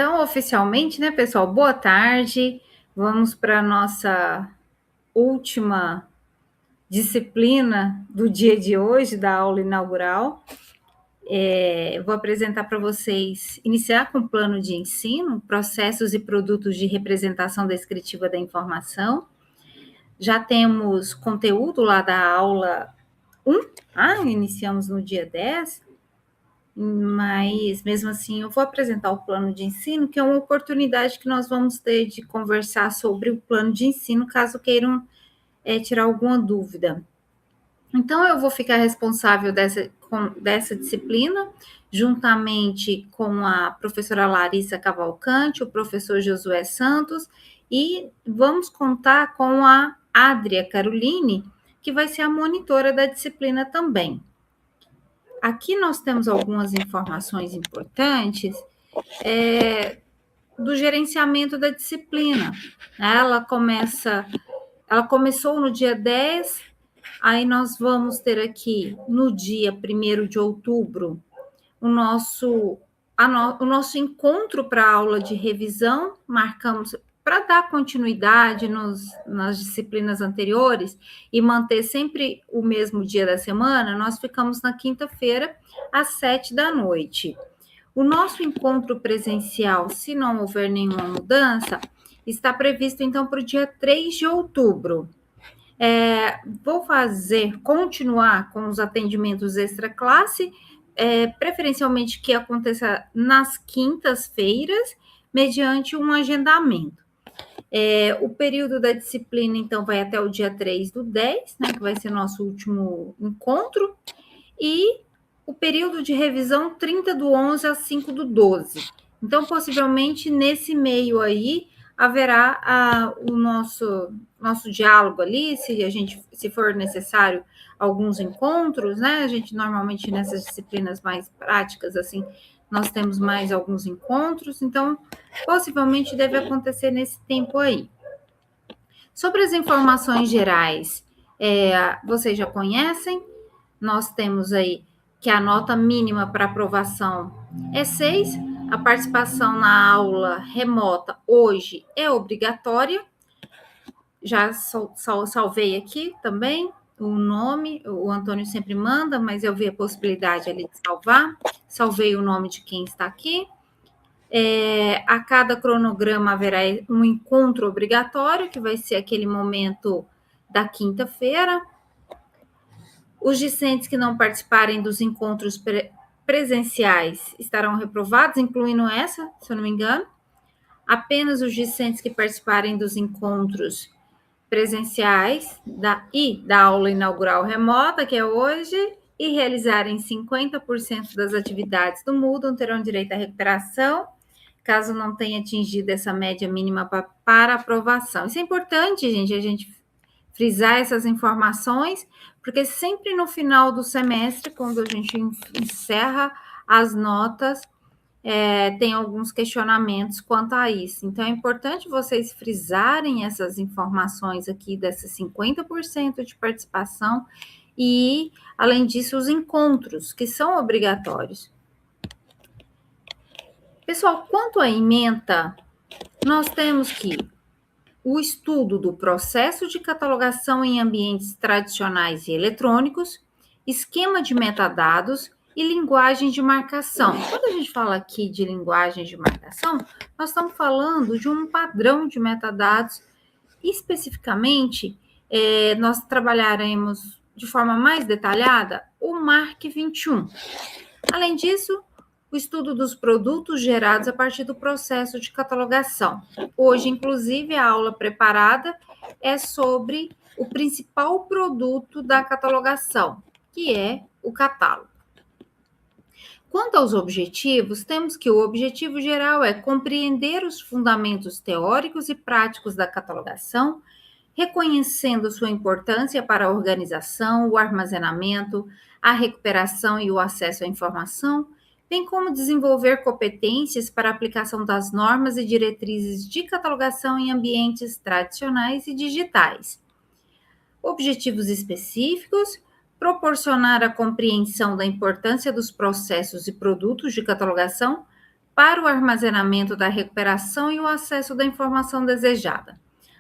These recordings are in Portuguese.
Então, oficialmente, né, pessoal? Boa tarde. Vamos para a nossa última disciplina do dia de hoje, da aula inaugural. Vou apresentar para vocês, iniciar com o plano de ensino, processos e produtos de representação descritiva da informação. Já temos conteúdo lá da aula 1, iniciamos no dia 10, mas mesmo assim eu vou apresentar o plano de ensino, que é uma oportunidade que nós vamos ter de conversar sobre o plano de ensino, caso queiram tirar alguma dúvida. Então eu vou ficar responsável dessa disciplina, juntamente com a professora Larissa Cavalcante, o professor Josué Santos, e vamos contar com a Adria Caroline, que vai ser a monitora da disciplina também. Aqui nós temos algumas informações importantes do gerenciamento da disciplina. Ela começou no dia 10, aí nós vamos ter aqui no dia 1º de outubro o nosso encontro para a aula de revisão. Marcamos para dar continuidade nas disciplinas anteriores e manter sempre o mesmo dia da semana. Nós ficamos na quinta-feira, às 19h. O nosso encontro presencial, se não houver nenhuma mudança, está previsto então para o dia 3 de outubro. Vou continuar com os atendimentos extra-classe, preferencialmente que aconteça nas quintas-feiras, mediante um agendamento. O período da disciplina, então, vai até o dia 3/10, né, que vai ser nosso último encontro, e o período de revisão 30/11 a 5/12. Então, possivelmente, nesse meio aí, haverá o nosso diálogo ali, se for necessário, alguns encontros, né? A gente normalmente nessas disciplinas mais práticas, assim, nós temos mais alguns encontros, então possivelmente deve acontecer nesse tempo aí. Sobre as informações gerais, vocês já conhecem, nós temos aí que a nota mínima para aprovação é 6, a participação na aula remota hoje é obrigatória. Já salvei aqui também o nome, o Antônio sempre manda, mas eu vi a possibilidade ali de salvar. Salvei o nome de quem está aqui. A cada cronograma haverá um encontro obrigatório, que vai ser aquele momento da quinta-feira. Os discentes que não participarem dos encontros presenciais estarão reprovados, incluindo essa, se eu não me engano. Apenas os discentes que participarem dos encontros presenciais da aula inaugural remota, que é hoje, e realizarem 50% das atividades do Moodle terão direito à recuperação, caso não tenha atingido essa média mínima para aprovação. Isso é importante, gente, a gente frisar essas informações, porque sempre no final do semestre, quando a gente encerra as notas, tem alguns questionamentos quanto a isso. Então, é importante vocês frisarem essas informações aqui, desses 50% de participação, e, além disso, os encontros, que são obrigatórios. Pessoal, quanto à ementa, nós temos que o estudo do processo de catalogação em ambientes tradicionais e eletrônicos, esquema de metadados e linguagem de marcação. Quando a gente fala aqui de linguagem de marcação, nós estamos falando de um padrão de metadados. Especificamente, nós trabalharemos de forma mais detalhada o MARC 21. Além disso, o estudo dos produtos gerados a partir do processo de catalogação. Hoje, inclusive, a aula preparada é sobre o principal produto da catalogação, que é o catálogo. Quanto aos objetivos, temos que o objetivo geral é compreender os fundamentos teóricos e práticos da catalogação, reconhecendo sua importância para a organização, o armazenamento, a recuperação e o acesso à informação, bem como desenvolver competências para a aplicação das normas e diretrizes de catalogação em ambientes tradicionais e digitais. Objetivos específicos: proporcionar a compreensão da importância dos processos e produtos de catalogação para o armazenamento da recuperação e o acesso da informação desejada.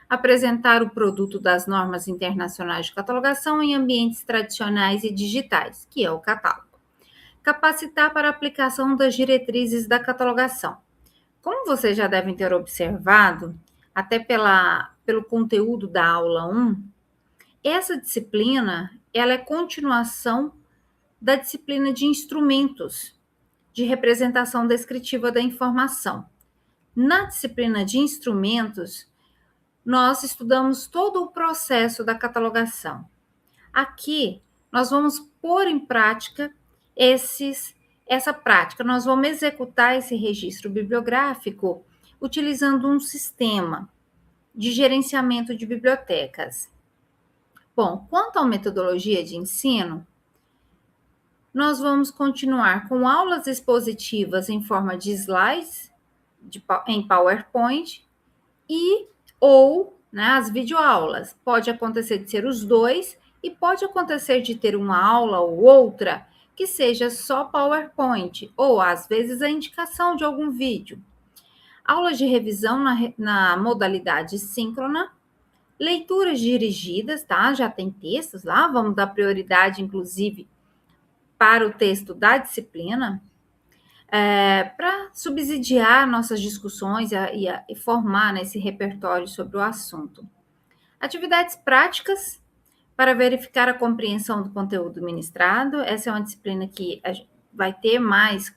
Apresentar o produto das normas internacionais de catalogação em ambientes tradicionais e digitais, que é o catálogo. Capacitar para a aplicação das diretrizes da catalogação. Como vocês já devem ter observado, até pelo conteúdo da aula 1, essa disciplina ela é continuação da disciplina de instrumentos de representação descritiva da informação. Na disciplina de instrumentos, nós estudamos todo o processo da catalogação. Aqui, nós vamos pôr em prática essa prática. Nós vamos executar esse registro bibliográfico utilizando um sistema de gerenciamento de bibliotecas. Bom, quanto à metodologia de ensino, nós vamos continuar com aulas expositivas em forma de slides em PowerPoint ou as videoaulas. Pode acontecer de ser os dois e pode acontecer de ter uma aula ou outra que seja só PowerPoint ou, às vezes, a indicação de algum vídeo. Aulas de revisão na modalidade síncrona, leituras dirigidas, tá? Já tem textos lá, vamos dar prioridade, inclusive, para o texto da disciplina, para subsidiar nossas discussões e formar esse repertório sobre o assunto. Atividades práticas para verificar a compreensão do conteúdo ministrado. Essa é uma disciplina que vai ter mais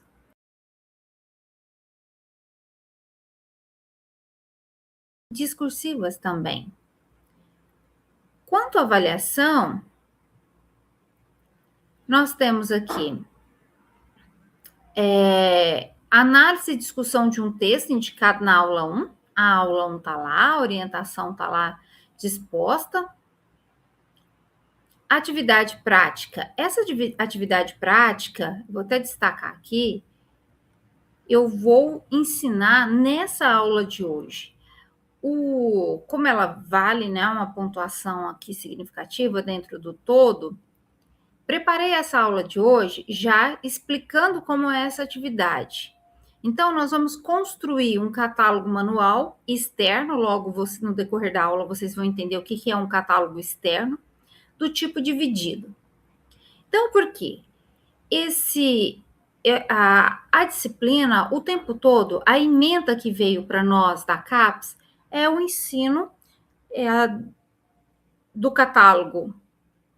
discursivas também. Quanto à avaliação, nós temos aqui análise e discussão de um texto indicado na aula 1. A aula 1 está lá, a orientação está lá disposta. Atividade prática. Essa atividade prática, vou até destacar aqui, eu vou ensinar nessa aula de hoje. Como ela vale, uma pontuação aqui significativa dentro do todo, preparei essa aula de hoje já explicando como é essa atividade. Então, nós vamos construir um catálogo manual externo, logo no decorrer da aula vocês vão entender o que é um catálogo externo, do tipo dividido. Então, por quê? A disciplina, o tempo todo, a ementa que veio para nós da CAPES é o ensino do catálogo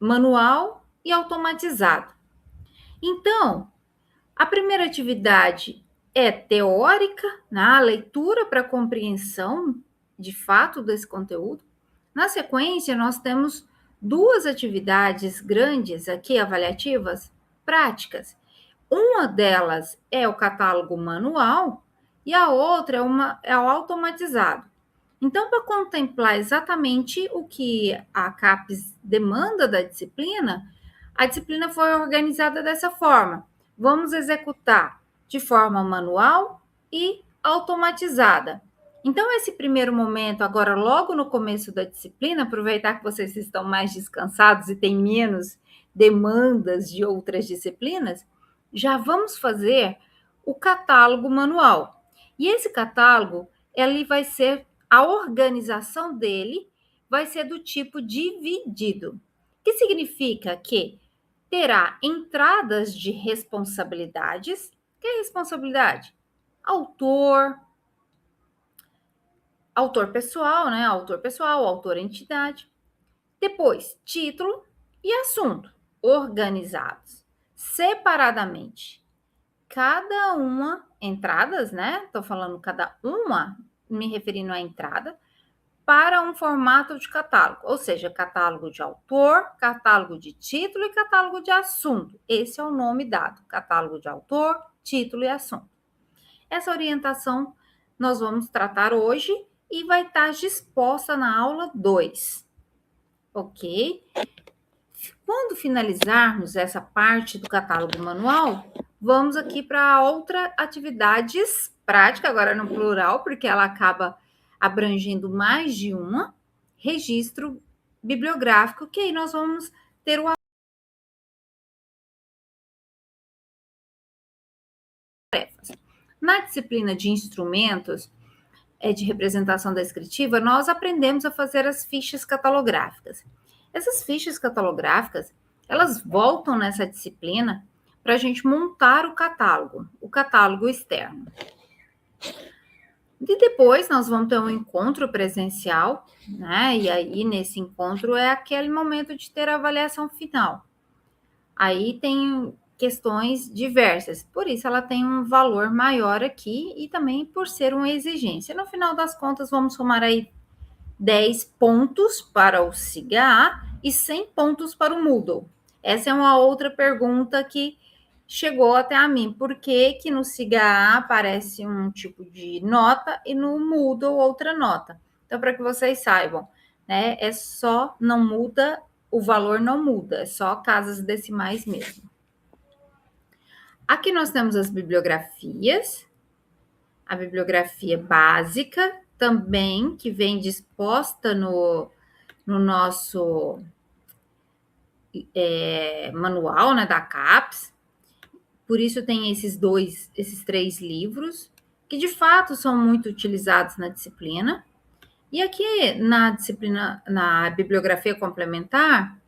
manual e automatizado. Então, a primeira atividade é teórica, a leitura para compreensão de fato desse conteúdo. Na sequência, nós temos duas atividades grandes aqui, avaliativas, práticas. Uma delas é o catálogo manual e a outra é o automatizado. Então, para contemplar exatamente o que a CAPES demanda da disciplina, a disciplina foi organizada dessa forma. Vamos executar de forma manual e automatizada. Então, esse primeiro momento, agora logo no começo da disciplina, aproveitar que vocês estão mais descansados e têm menos demandas de outras disciplinas, já vamos fazer o catálogo manual. E esse catálogo, ele vai ser, a organização dele vai ser do tipo dividido, que significa que terá entradas de responsabilidades. Que é responsabilidade? Autor pessoal, autor entidade. Depois, título e assunto, organizados separadamente. Cada uma, entradas, Estou falando cada uma, me referindo à entrada, para um formato de catálogo, ou seja, catálogo de autor, catálogo de título e catálogo de assunto. Esse é o nome dado, catálogo de autor, título e assunto. Essa orientação nós vamos tratar hoje e vai estar disposta na aula 2, ok? Quando finalizarmos essa parte do catálogo manual, vamos aqui para outra atividades prática, agora no plural, porque ela acaba abrangendo mais de uma, registro bibliográfico, que aí nós vamos ter o tarefas. Na disciplina de instrumentos de representação descritiva, nós aprendemos a fazer as fichas catalográficas. Essas fichas catalográficas, elas voltam nessa disciplina para a gente montar o catálogo externo. E depois nós vamos ter um encontro presencial, né? E aí, nesse encontro, é aquele momento de ter a avaliação final. Aí tem questões diversas, por isso ela tem um valor maior aqui e também por ser uma exigência. No final das contas, vamos somar aí 10 pontos para o SIGA e 100 pontos para o Moodle. Essa é uma outra pergunta que chegou até a mim. Por que no SIGA aparece um tipo de nota e no Moodle outra nota? Então, para que vocês saibam, né, é só, não muda, o valor não muda, é só casas decimais mesmo. Aqui nós temos as bibliografias, a bibliografia básica também, que vem disposta no nosso manual, né, da CAPES. Por isso tem esses 3 livros, que de fato são muito utilizados na disciplina. E aqui na disciplina, na bibliografia complementar,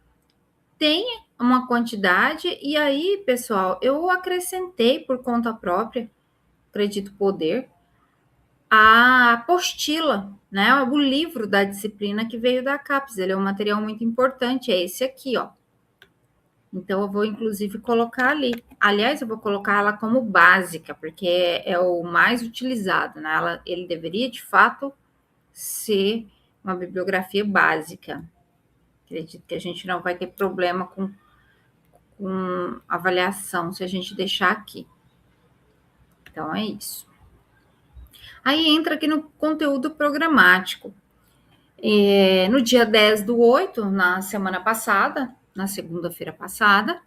tem uma quantidade, e aí, pessoal, eu acrescentei por conta própria, acredito poder, a apostila, né? O livro da disciplina que veio da CAPES. Ele é um material muito importante, é esse aqui, ó. Então, eu vou, inclusive, colocar ali. Aliás, eu vou colocar ela como básica, porque é o mais utilizado, né? Ele deveria, de fato, ser uma bibliografia básica. Acredito que a gente não vai ter problema com avaliação se a gente deixar aqui. Então, é isso. Aí entra aqui no conteúdo programático. No dia 10/8, na semana passada, na segunda-feira passada,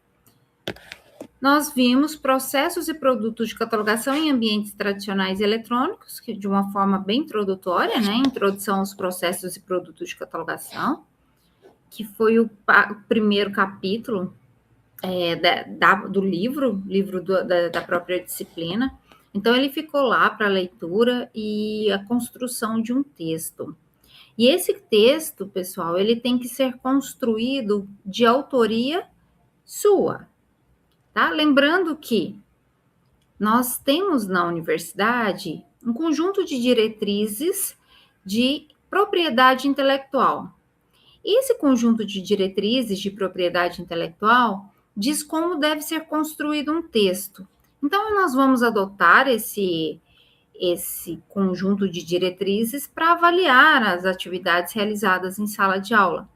nós vimos processos e produtos de catalogação em ambientes tradicionais e eletrônicos, que de uma forma bem introdutória, né? Introdução aos processos e produtos de catalogação, que foi o primeiro capítulo do livro da própria disciplina. Então, ele ficou lá para leitura e a construção de um texto. E esse texto, pessoal, ele tem que ser construído de autoria sua, tá? Lembrando que nós temos na universidade um conjunto de diretrizes de propriedade intelectual. Esse conjunto de diretrizes de propriedade intelectual diz como deve ser construído um texto. Então, nós vamos adotar esse conjunto de diretrizes para avaliar as atividades realizadas em sala de aula.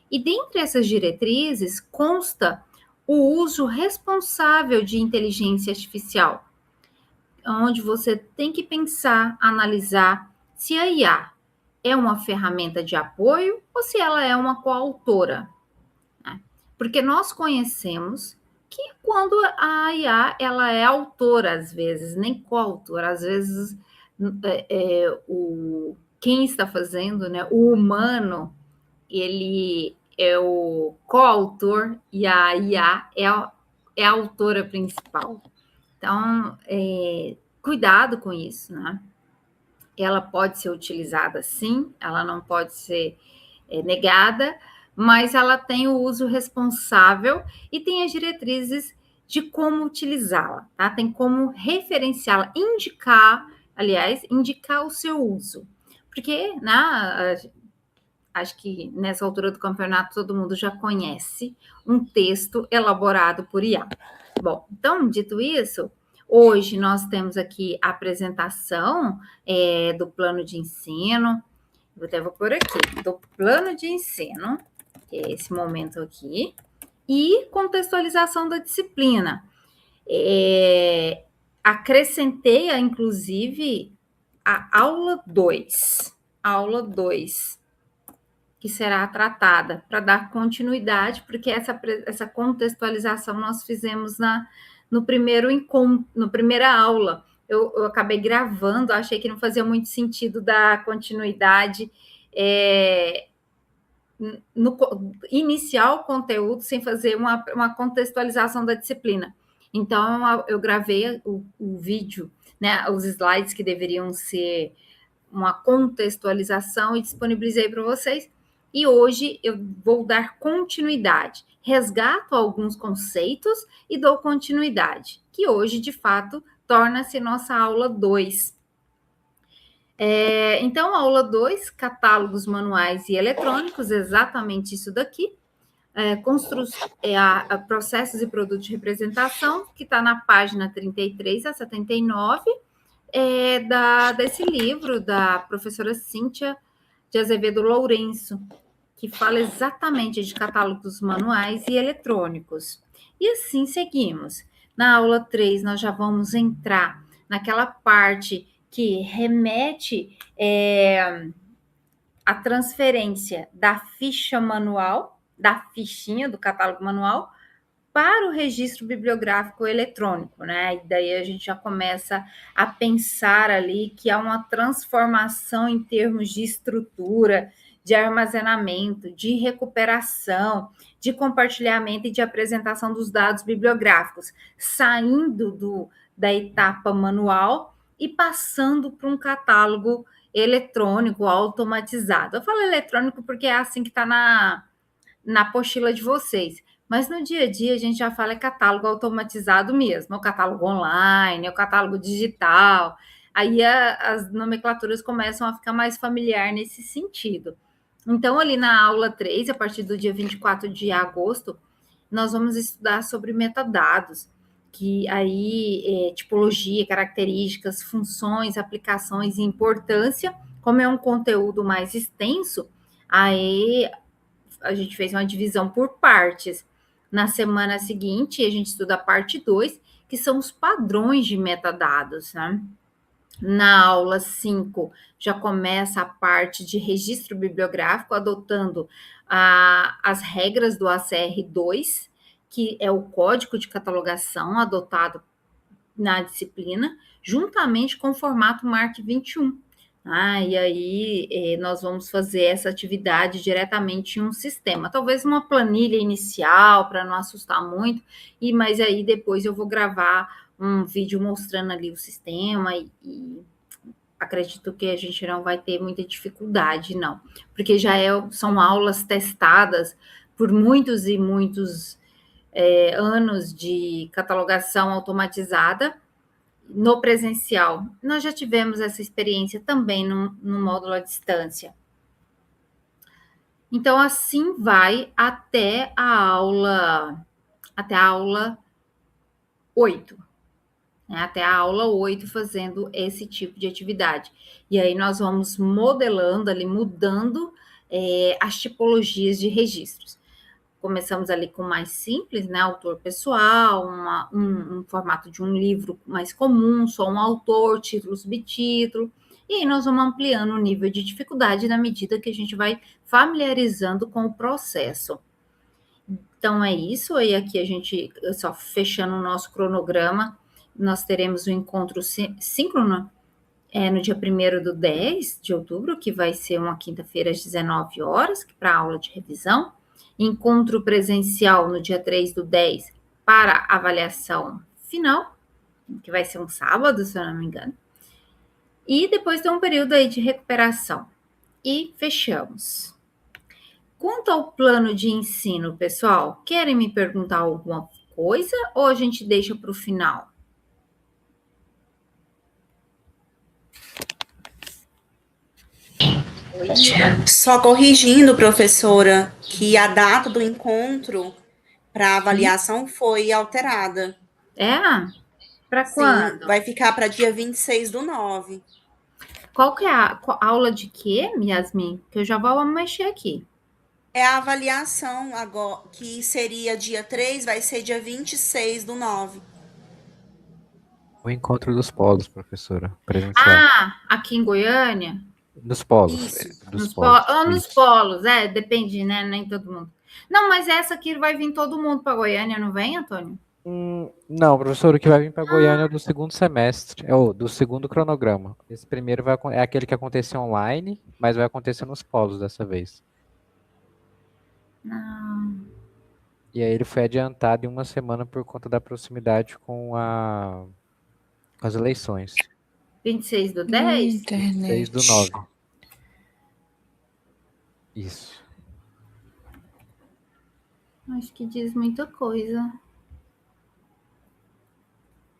E dentre essas diretrizes consta o uso responsável de inteligência artificial, onde você tem que pensar, analisar se a IA é uma ferramenta de apoio ou se ela é uma coautora. Né? Porque nós conhecemos que quando a IA ela é autora, às vezes, nem coautora, às vezes quem está fazendo, né, o humano, ele é o coautor e a IA é a autora principal. Então, cuidado com isso, né? Ela pode ser utilizada sim, ela não pode ser negada, mas ela tem o uso responsável e tem as diretrizes de como utilizá-la, tá? Tem como referenciá-la, indicar o seu uso. Porque, né, acho que nessa altura do campeonato todo mundo já conhece um texto elaborado por IA. Bom, então, dito isso, hoje nós temos aqui a apresentação do plano de ensino. Eu até vou pôr aqui, do plano de ensino, que é esse momento aqui, e contextualização da disciplina. Acrescentei, inclusive, a aula 2. Aula 2, que será tratada para dar continuidade, porque essa contextualização nós fizemos no primeiro encontro, na primeira aula. Eu acabei gravando, achei que não fazia muito sentido dar continuidade iniciar o conteúdo sem fazer uma contextualização da disciplina. Então, eu gravei o vídeo, né, os slides que deveriam ser uma contextualização e disponibilizei para vocês. E hoje eu vou dar continuidade. Resgato alguns conceitos e dou continuidade, que hoje, de fato, torna-se nossa aula 2. Então, aula 2, catálogos manuais e eletrônicos, exatamente isso daqui. Processos e produtos de representação, que está na página 33 a 79, desse livro da professora Cíntia de Azevedo Lourenço, que fala exatamente de catálogos manuais e eletrônicos. E assim seguimos. Na aula 3, nós já vamos entrar naquela parte que remete à transferência da ficha manual, da fichinha do catálogo manual, para o registro bibliográfico eletrônico, né? E daí a gente já começa a pensar ali que há uma transformação em termos de estrutura, de armazenamento, de recuperação, de compartilhamento e de apresentação dos dados bibliográficos, saindo da etapa manual e passando para um catálogo eletrônico automatizado. Eu falo eletrônico porque é assim que está na apostila de vocês. Mas no dia a dia a gente já fala catálogo automatizado mesmo, é o catálogo online, é o catálogo digital. Aí as nomenclaturas começam a ficar mais familiar nesse sentido. Então, ali na aula 3, a partir do dia 24 de agosto, nós vamos estudar sobre metadados, que aí tipologia, características, funções, aplicações e importância. Como é um conteúdo mais extenso, aí a gente fez uma divisão por partes. Na semana seguinte, a gente estuda a parte 2, que são os padrões de metadados, né? Na aula 5, já começa a parte de registro bibliográfico, adotando as regras do ACR2, que é o código de catalogação adotado na disciplina, juntamente com o formato MARC 21. E aí nós vamos fazer essa atividade diretamente em um sistema, talvez uma planilha inicial para não assustar muito, mas aí depois eu vou gravar um vídeo mostrando ali o sistema e acredito que a gente não vai ter muita dificuldade, não, porque já são aulas testadas por muitos e muitos anos de catalogação automatizada. No presencial, nós já tivemos essa experiência também no módulo à distância. Então, assim vai até a aula 8. Até a aula 8 fazendo esse tipo de atividade. E aí nós vamos modelando ali, mudando as tipologias de registros. Começamos ali com o mais simples, né? Autor pessoal, um formato de um livro mais comum, só um autor, título, subtítulo. E aí nós vamos ampliando o nível de dificuldade na medida que a gente vai familiarizando com o processo. Então é isso. Aí aqui a gente, só fechando o nosso cronograma, nós teremos o encontro síncrono no dia 1º do 10 de outubro, que vai ser uma quinta-feira às 19 horas, para a aula de revisão. Encontro presencial no dia 3 do 10 para avaliação final, que vai ser um sábado, se eu não me engano. E depois tem um período aí de recuperação. E fechamos. Quanto ao plano de ensino, pessoal, querem me perguntar alguma coisa ou a gente deixa para o final? Só corrigindo, professora, que a data do encontro para avaliação foi alterada. Para quando? Sim, vai ficar para dia 26/9. Qual que é a aula de quê, Yasmin? Que eu já vou mexer aqui. É a avaliação agora, que seria dia 3, vai ser dia 26/9. O encontro dos polos, professora, presencial. Aqui em Goiânia? Nos polos. Isso. Nos polos. Nos polos, depende, né? Nem todo mundo. Não, mas essa aqui vai vir todo mundo para Goiânia, não vem, Antônio? Não, professor, o que vai vir para Goiânia é do segundo semestre, do segundo cronograma. Esse primeiro é aquele que aconteceu online, mas vai acontecer nos polos dessa vez. E aí ele foi adiantado em uma semana por conta da proximidade com as eleições. 26/10? 6/9. Isso. Acho que diz muita coisa.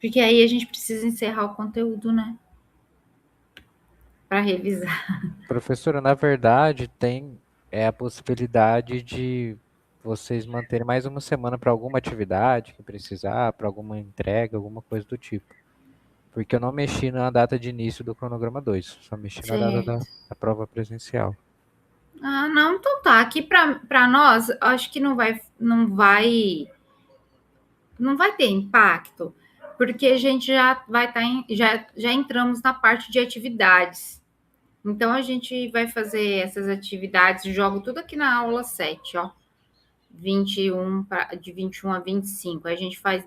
Porque aí a gente precisa encerrar o conteúdo, né? Para revisar. Professora, na verdade, tem a possibilidade de vocês manterem mais uma semana para alguma atividade que precisar, para alguma entrega, alguma coisa do tipo. Porque eu não mexi na data de início do cronograma 2, só mexi na data Certo. da prova presencial. Ah, não, então tá. Aqui para nós, acho que não vai ter impacto, porque a gente já vai estar já entramos na parte de atividades. Então a gente vai fazer essas atividades, jogo tudo aqui na aula 7, ó. 21 de 21 a 25. A gente faz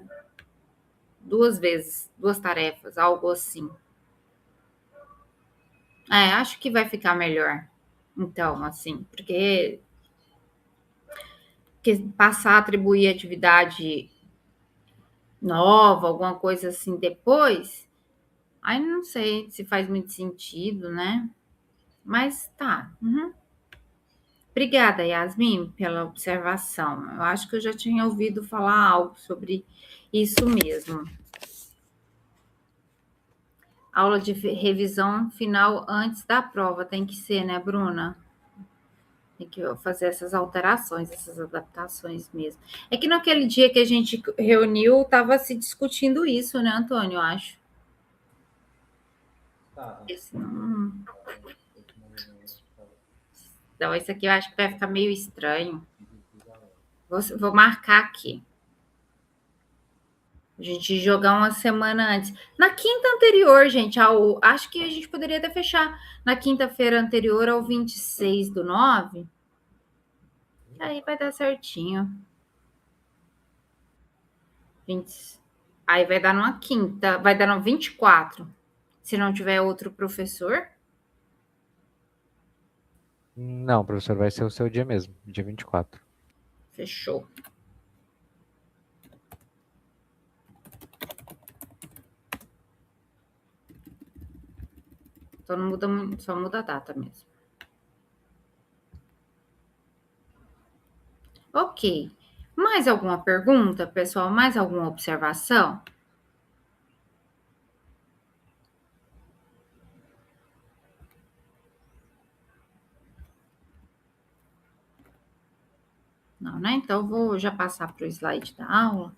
2 vezes, 2 tarefas, algo assim. Acho que vai ficar melhor. Então, assim, porque passar a atribuir atividade nova, alguma coisa assim depois, aí não sei se faz muito sentido, né? Mas tá. Uhum. Obrigada, Yasmin, pela observação. Eu acho que eu já tinha ouvido falar algo sobre isso mesmo. Aula de revisão final antes da prova tem que ser, né, Bruna? Tem que fazer essas alterações, essas adaptações mesmo. É que naquele dia que a gente reuniu, estava se discutindo isso, né, Antônio? Eu acho. Então, isso aqui eu acho que vai ficar meio estranho. Vou marcar aqui. A gente jogar uma semana antes. Na quinta anterior, gente, acho que a gente poderia até fechar na quinta-feira anterior ao 26/9. Aí vai dar certinho. 20, aí vai dar numa quinta, vai dar no 24. Se não tiver outro professor. Não, professor, vai ser o seu dia mesmo, dia 24. Fechou. Só não muda muito, só muda a data mesmo. Ok. Mais alguma pergunta, pessoal? Mais alguma observação? Não, né? Então, vou já passar para o slide da aula.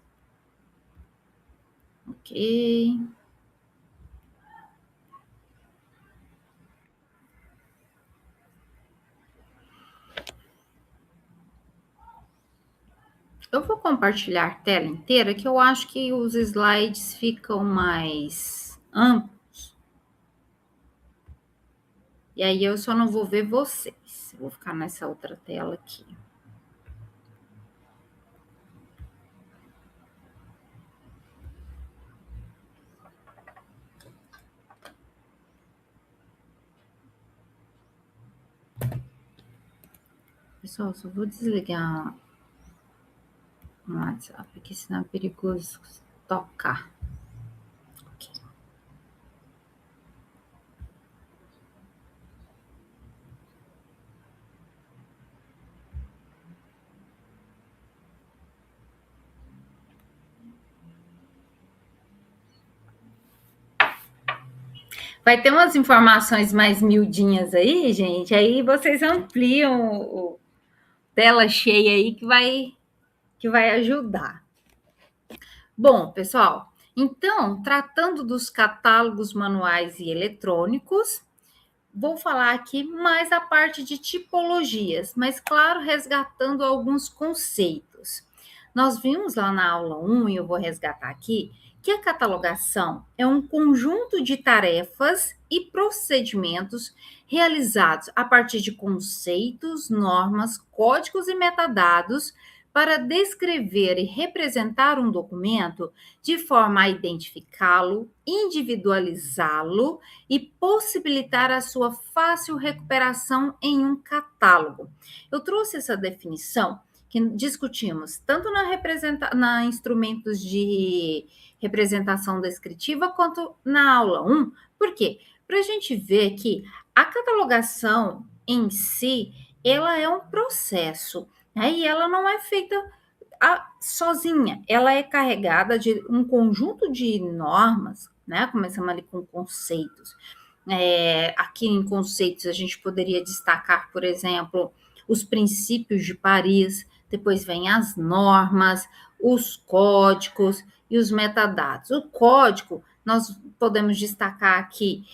Ok. Eu vou compartilhar a tela inteira, que eu acho que os slides ficam mais amplos. E aí eu só não vou ver vocês. Eu vou ficar nessa outra tela aqui. Pessoal, só vou desligar o WhatsApp, porque senão é perigoso tocar. Okay. Vai ter umas informações mais miudinhas aí, gente. Aí vocês ampliam o tela cheia aí que vai ajudar. Bom, pessoal, então, tratando dos catálogos manuais e eletrônicos, vou falar aqui mais a parte de tipologias, mas, claro, resgatando alguns conceitos. Nós vimos lá na aula 1, e eu vou resgatar aqui, que a catalogação é um conjunto de tarefas e procedimentos realizados a partir de conceitos, normas, códigos e metadados para descrever e representar um documento de forma a identificá-lo, individualizá-lo e possibilitar a sua fácil recuperação em um catálogo. Eu trouxe essa definição que discutimos tanto na instrumentos de representação descritiva quanto na aula 1. Por quê? Para a gente ver que a catalogação em si, ela é um processo, né? E ela não é feita sozinha, ela é carregada de um conjunto de normas, né? Começamos ali com conceitos. Aqui em conceitos a gente poderia destacar, por exemplo, os princípios de Paris, depois vem as normas, os códigos e os metadados. O código, nós podemos destacar aqui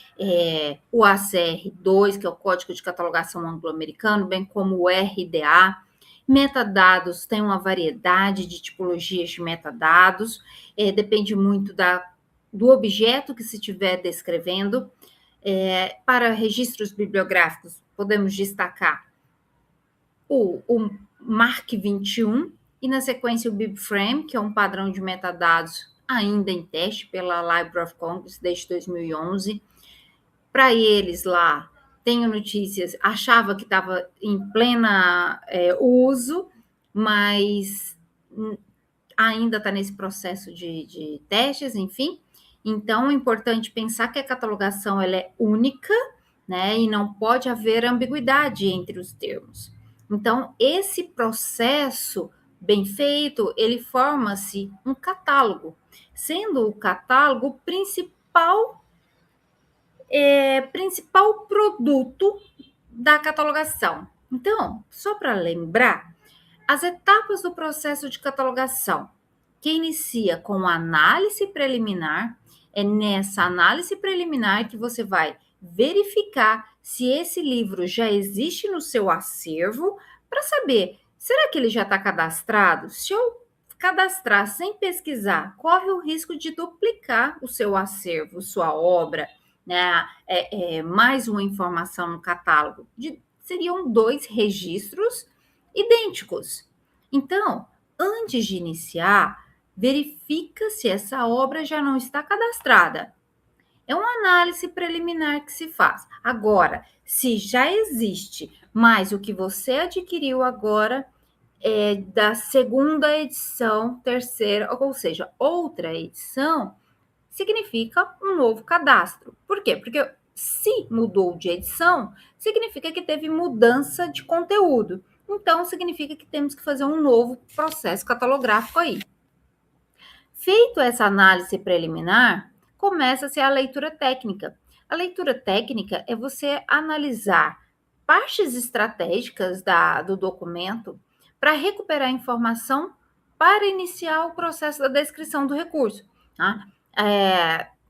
o ACR2, que é o Código de Catalogação Anglo-Americano, bem como o RDA. Metadados, tem uma variedade de tipologias de metadados, depende muito do objeto que se estiver descrevendo. Para registros bibliográficos, podemos destacar o MARC 21 e, na sequência, o BibFrame, que é um padrão de metadados ainda em teste pela Library of Congress desde 2011. Para eles lá, tenho notícias, achava que estava em plena uso, mas ainda está nesse processo de testes, enfim. Então, é importante pensar que a catalogação ela é única, né, e não pode haver ambiguidade entre os termos. Então, esse processo bem feito, ele forma-se um catálogo, sendo o catálogo o principal produto da catalogação. Então, só para lembrar, as etapas do processo de catalogação, que inicia com a análise preliminar, é nessa análise preliminar que você vai verificar se esse livro já existe no seu acervo, para saber, será que ele já está cadastrado? Se eu cadastrar sem pesquisar, corre o risco de duplicar o seu acervo, sua obra, né? Mais uma informação no catálogo. Seriam 2 registros idênticos. Então, antes de iniciar, verifica se essa obra já não está cadastrada. É uma análise preliminar que se faz. Agora, se já existe, mas o que você adquiriu agora é da segunda edição, terceira, ou seja, outra edição, significa um novo cadastro. Por quê? Porque se mudou de edição, significa que teve mudança de conteúdo. Então, significa que temos que fazer um novo processo catalográfico aí. Feito essa análise preliminar, começa-se a leitura técnica. A leitura técnica é você analisar partes estratégicas do documento para recuperar informação para iniciar o processo da descrição do recurso. Tá?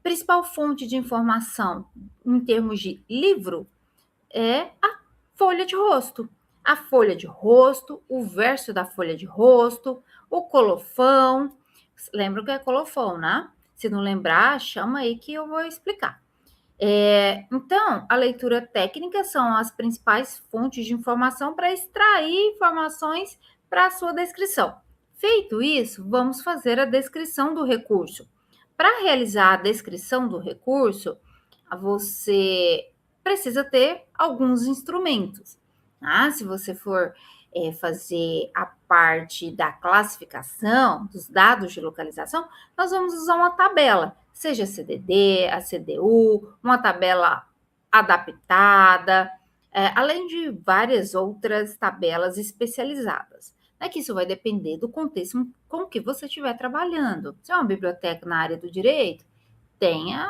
Principal fonte de informação em termos de livro é a folha de rosto. A folha de rosto, o verso da folha de rosto, o colofão. Lembra o que é colofão, né? Se não lembrar, chama aí que eu vou explicar. Então, a leitura técnica são as principais fontes de informação para extrair informações para a sua descrição. Feito isso, vamos fazer a descrição do recurso. Para realizar a descrição do recurso, você precisa ter alguns instrumentos. Se você for fazer a parte da classificação, dos dados de localização, nós vamos usar uma tabela, seja CDD, a CDU, uma tabela adaptada, além de várias outras tabelas especializadas. Que isso vai depender do contexto com que você estiver trabalhando. Se é uma biblioteca na área do direito, tenha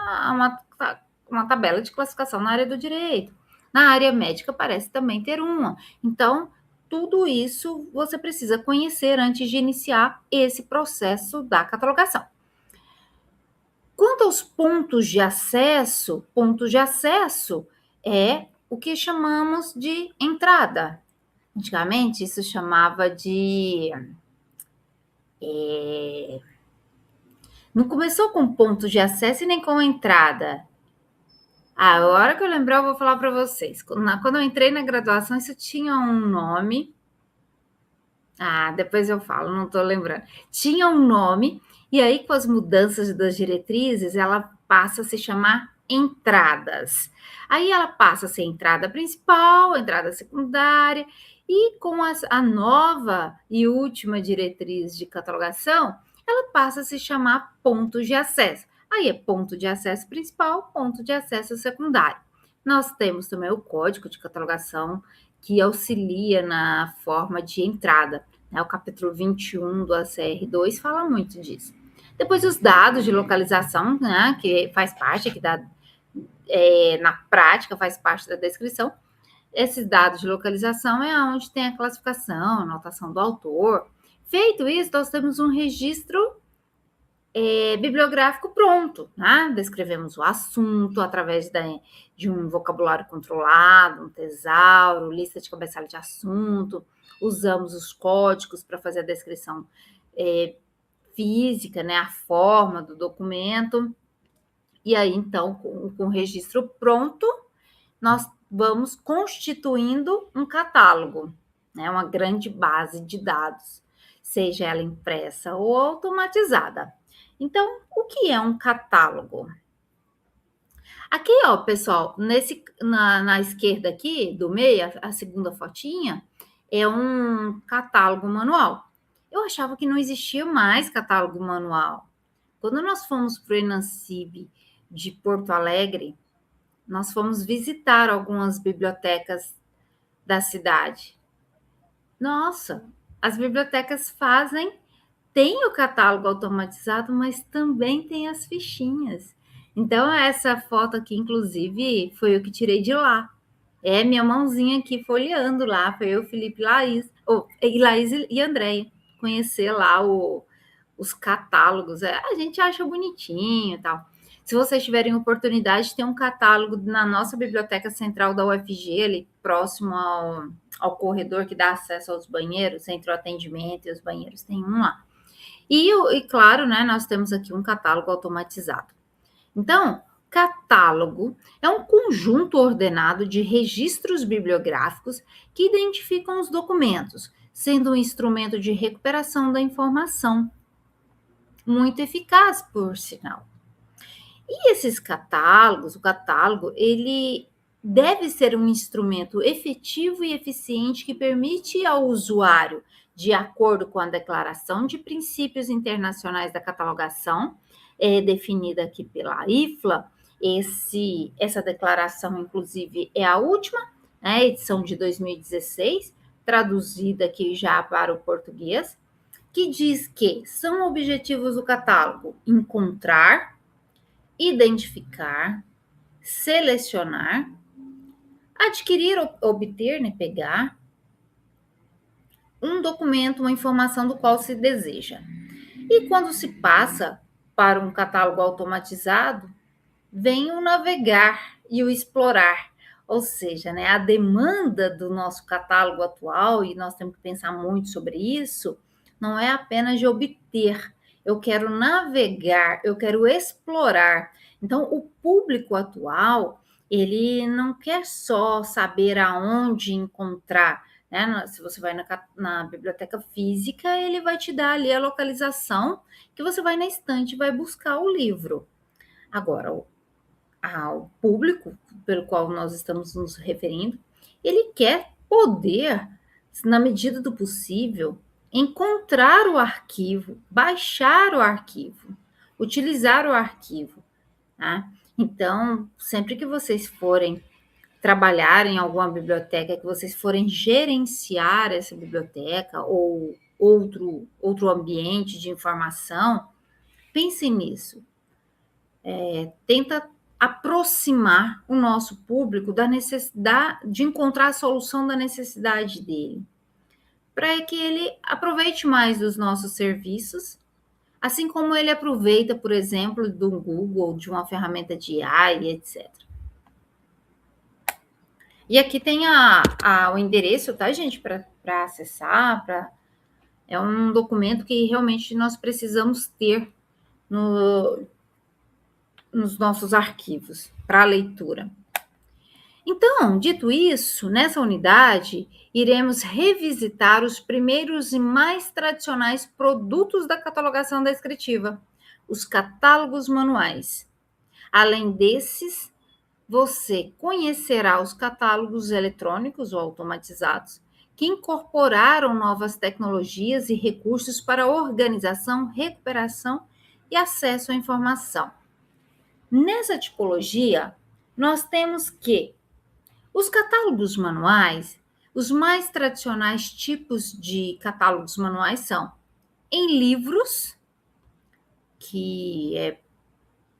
uma tabela de classificação na área do direito. Na área médica parece também ter uma. Então, tudo isso você precisa conhecer antes de iniciar esse processo da catalogação. Quanto aos pontos de acesso é o que chamamos de entrada. Antigamente, isso chamava de... Não começou com pontos de acesso e nem com entrada. A hora que eu lembrar, eu vou falar para vocês. Quando eu entrei na graduação, isso tinha um nome. Depois eu falo, não estou lembrando. Tinha um nome, e aí com as mudanças das diretrizes, ela passa a se chamar entradas. Aí ela passa a ser entrada principal, entrada secundária, E com a nova e última diretriz de catalogação, ela passa a se chamar pontos de acesso. Aí é ponto de acesso principal, ponto de acesso secundário. Nós temos também o código de catalogação, que auxilia na forma de entrada. O capítulo 21 do ACR2 fala muito disso. Depois os dados de localização, né, que faz parte aqui na prática, faz parte da descrição. Esses dados de localização é onde tem a classificação, a anotação do autor. Feito isso, nós temos um registro bibliográfico pronto, né? Descrevemos o assunto através de um vocabulário controlado, um tesauro, lista de cabeçalho de assunto, usamos os códigos para fazer a descrição física, né? A forma do documento. E aí, então, com o registro pronto, nós vamos constituindo um catálogo, né? Uma grande base de dados, seja ela impressa ou automatizada. Então, o que é um catálogo? Aqui, ó, pessoal, na esquerda aqui, do meio, a segunda fotinha, é um catálogo manual. Eu achava que não existia mais catálogo manual. Quando nós fomos para o Enancib de Porto Alegre, nós fomos visitar algumas bibliotecas da cidade. Nossa, as bibliotecas tem o catálogo automatizado, mas também tem as fichinhas. Então, essa foto aqui, inclusive, foi eu que tirei de lá. É minha mãozinha aqui folheando lá. Foi eu, Felipe, Laís e Andréia. Conhecer lá os catálogos. A gente acha bonitinho e tal. Se vocês tiverem oportunidade, tem um catálogo na nossa biblioteca central da UFG, ali próximo ao corredor que dá acesso aos banheiros, entre o atendimento e os banheiros, tem um lá. E claro, né, nós temos aqui um catálogo automatizado. Então, catálogo é um conjunto ordenado de registros bibliográficos que identificam os documentos, sendo um instrumento de recuperação da informação. Muito eficaz, por sinal. E esses catálogos, o catálogo, ele deve ser um instrumento efetivo e eficiente que permite ao usuário, de acordo com a Declaração de Princípios Internacionais da Catalogação, definida aqui pela IFLA, essa declaração, inclusive, é a última, né, edição de 2016, traduzida aqui já para o português, que diz que são objetivos do catálogo encontrar, identificar, selecionar, adquirir, obter, né, pegar um documento, uma informação do qual se deseja. E quando se passa para um catálogo automatizado, vem o navegar e o explorar, ou seja, né, a demanda do nosso catálogo atual, e nós temos que pensar muito sobre isso, não é apenas de obter, eu quero navegar, eu quero explorar. Então, o público atual, ele não quer só saber aonde encontrar, né? Se você vai na biblioteca física, ele vai te dar ali a localização que você vai na estante e vai buscar o livro. Agora, ao público pelo qual nós estamos nos referindo, ele quer poder, na medida do possível, encontrar o arquivo, baixar o arquivo, utilizar o arquivo. Tá? Então, sempre que vocês forem trabalhar em alguma biblioteca, que vocês forem gerenciar essa biblioteca ou outro ambiente de informação, pensem nisso. Tenta aproximar o nosso público da necessidade de encontrar a solução da necessidade dele, para que ele aproveite mais dos nossos serviços, assim como ele aproveita, por exemplo, do Google, de uma ferramenta de AI, etc. E aqui tem o endereço, tá, gente, para acessar. É um documento que realmente nós precisamos ter nos nossos arquivos para leitura. Então, dito isso, nessa unidade, iremos revisitar os primeiros e mais tradicionais produtos da catalogação descritiva, os catálogos manuais. Além desses, você conhecerá os catálogos eletrônicos ou automatizados, que incorporaram novas tecnologias e recursos para organização, recuperação e acesso à informação. Nessa tipologia, nós temos que os catálogos manuais, os mais tradicionais tipos de catálogos manuais são em livros, que é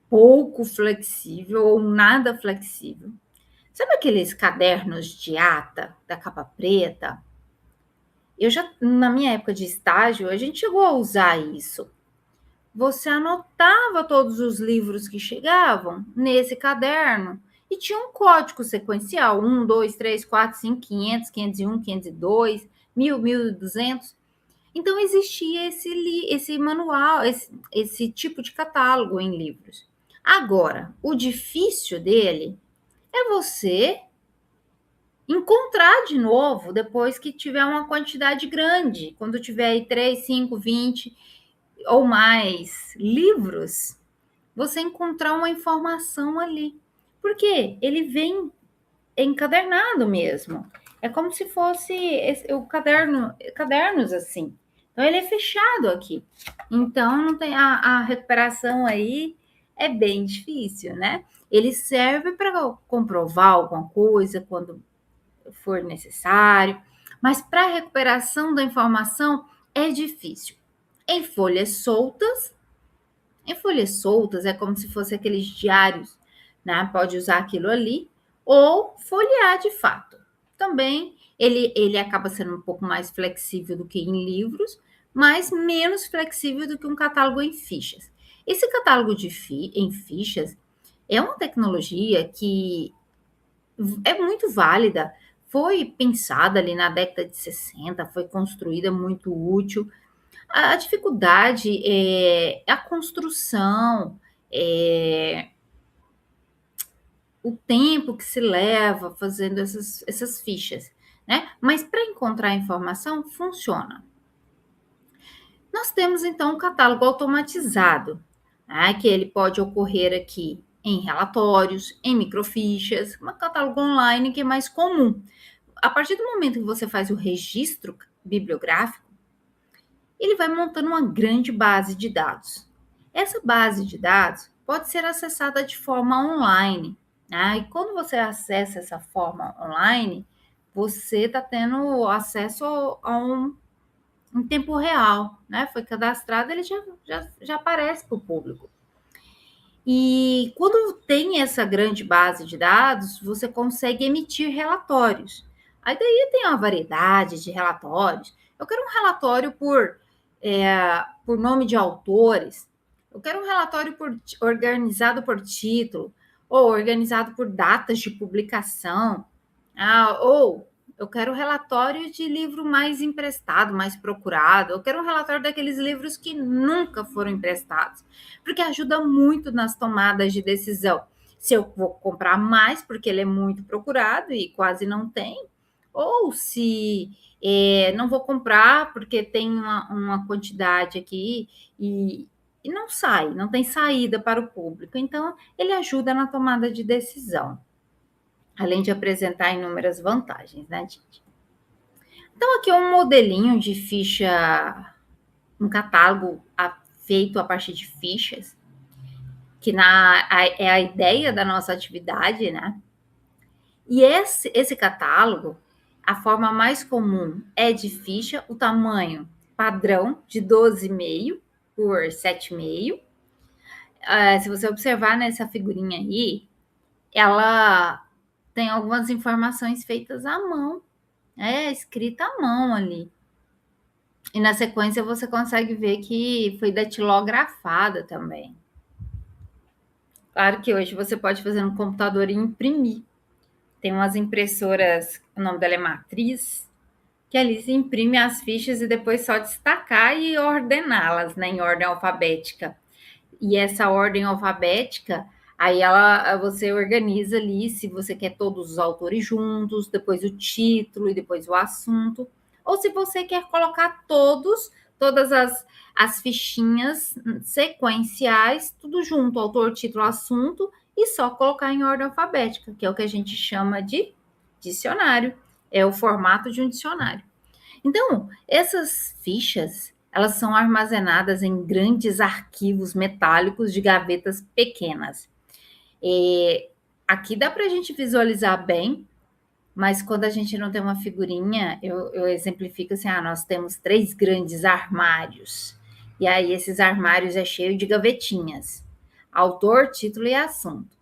pouco flexível ou nada flexível. Sabe aqueles cadernos de ata, da capa preta? Na minha época de estágio, a gente chegou a usar isso. Você anotava todos os livros que chegavam nesse caderno e tinha um código sequencial, 1, 2, 3, 4, 5, 500, 501, 502, 1000, 1200. Então, existia esse manual, esse tipo de catálogo em livros. Agora, o difícil dele é você encontrar de novo depois que tiver uma quantidade grande. Quando tiver aí 3, 5, 20 ou mais livros, você encontrar uma informação ali. Porque ele vem encadernado mesmo. É como se fosse o cadernos assim. Então, ele é fechado aqui. Então, não tem a recuperação aí é bem difícil, né? Ele serve para comprovar alguma coisa quando for necessário, mas para recuperação da informação é difícil. Em folhas soltas é como se fosse aqueles diários, né? Pode usar aquilo ali, ou folhear de fato. Também ele acaba sendo um pouco mais flexível do que em livros, mas menos flexível do que um catálogo em fichas. Esse catálogo em fichas é uma tecnologia que é muito válida, foi pensada ali na década de 60, foi construída, muito útil. A dificuldade é a construção, o tempo que se leva fazendo essas fichas, né? Mas para encontrar a informação, funciona. Nós temos, então, um catálogo automatizado, né? Que ele pode ocorrer aqui em relatórios, em microfichas, um catálogo online que é mais comum. A partir do momento que você faz o registro bibliográfico, ele vai montando uma grande base de dados. Essa base de dados pode ser acessada de forma online, né? E quando você acessa essa forma online, você está tendo acesso em tempo real, né? Foi cadastrado, ele já aparece para o público. E quando tem essa grande base de dados, você consegue emitir relatórios. Aí daí tem uma variedade de relatórios. Eu quero um relatório por nome de autores. Eu quero um relatório organizado por título, ou organizado por datas de publicação, ou eu quero um relatório de livro mais emprestado, mais procurado. Eu quero um relatório daqueles livros que nunca foram emprestados, porque ajuda muito nas tomadas de decisão. Se eu vou comprar mais, porque ele é muito procurado e quase não tem, ou se não vou comprar, porque tem uma quantidade aqui e não tem saída para o público. Então, ele ajuda na tomada de decisão, além de apresentar inúmeras vantagens, né, gente? Então, aqui é um modelinho de ficha, um catálogo feito a partir de fichas, que é a ideia da nossa atividade, né? E esse catálogo, a forma mais comum é de ficha, o tamanho padrão de 12,5 por 7,5. Se você observar nessa figurinha aí, ela tem algumas informações feitas à mão, escrita à mão ali. E na sequência você consegue ver que foi datilografada também. Claro que hoje você pode fazer no computador e imprimir. Tem umas impressoras, o nome dela é Matriz, que ali se imprime as fichas e depois só destacar e ordená-las, né, em ordem alfabética. E essa ordem alfabética, aí você organiza ali, se você quer todos os autores juntos, depois o título e depois o assunto, ou se você quer colocar todas as fichinhas sequenciais, tudo junto, autor, título, assunto, e só colocar em ordem alfabética, que é o que a gente chama de dicionário. é o formato de um dicionário. Então, essas fichas, elas são armazenadas em grandes arquivos metálicos de gavetas pequenas. Aqui dá para a gente visualizar bem, mas quando a gente não tem uma figurinha, eu exemplifico assim, nós temos 3 grandes armários. E aí esses armários é cheio de gavetinhas. Autor, título e assunto.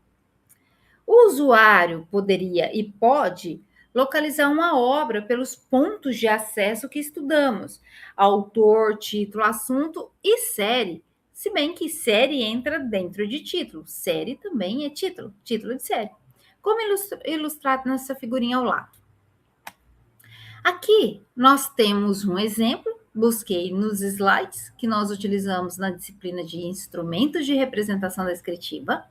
O usuário poderia e pode localizar uma obra pelos pontos de acesso que estudamos: autor, título, assunto e série. Se bem que série entra dentro de título, série também é título, título de série. Como ilustrado nessa figurinha ao lado. Aqui nós temos um exemplo, busquei nos slides que nós utilizamos na disciplina de instrumentos de representação descritiva.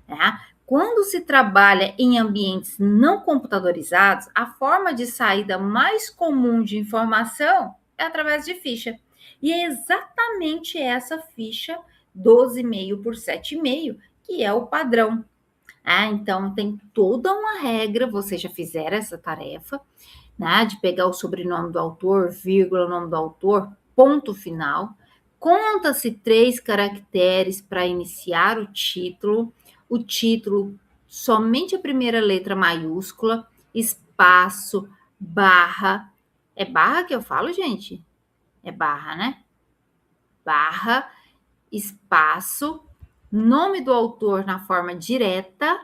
Tá? Quando se trabalha em ambientes não computadorizados, a forma de saída mais comum de informação é através de ficha. E é exatamente essa ficha 12,5 por 7,5 que é o padrão. Então, tem toda uma regra, vocês já fizeram essa tarefa, né, de pegar o sobrenome do autor, vírgula, o nome do autor, ponto final. Conta-se 3 caracteres para iniciar o título, somente a primeira letra maiúscula, espaço, barra. É barra que eu falo, gente? É barra, né? Barra, espaço, nome do autor na forma direta,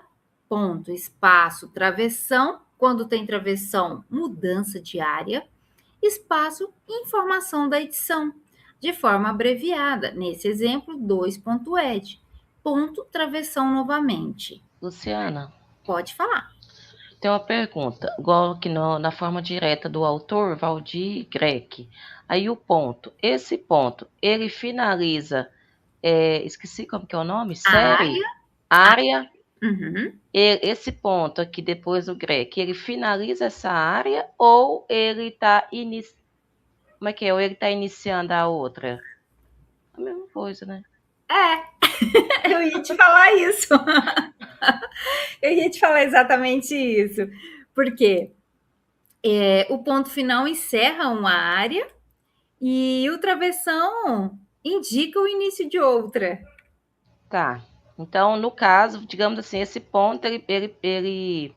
ponto, espaço, travessão. Quando tem travessão, mudança de área, espaço, informação da edição, de forma abreviada. Nesse exemplo, 2.ed. Ponto, travessão novamente. Luciana, Pode falar. tem uma pergunta. Igual aqui na forma direta do autor, Valdir Greck. Aí o ponto. Esse ponto, ele finaliza... esqueci como que é o nome? Série? Área. Uhum. Esse ponto aqui, depois do Greck, ele finaliza essa área ou ele está Como é que é? Ou ele está iniciando a outra? A mesma coisa, né? Eu ia te falar isso. Eu ia te falar exatamente isso. Porque o ponto final encerra uma área e o travessão indica o início de outra. Tá. Então, no caso, digamos assim, esse ponto, ele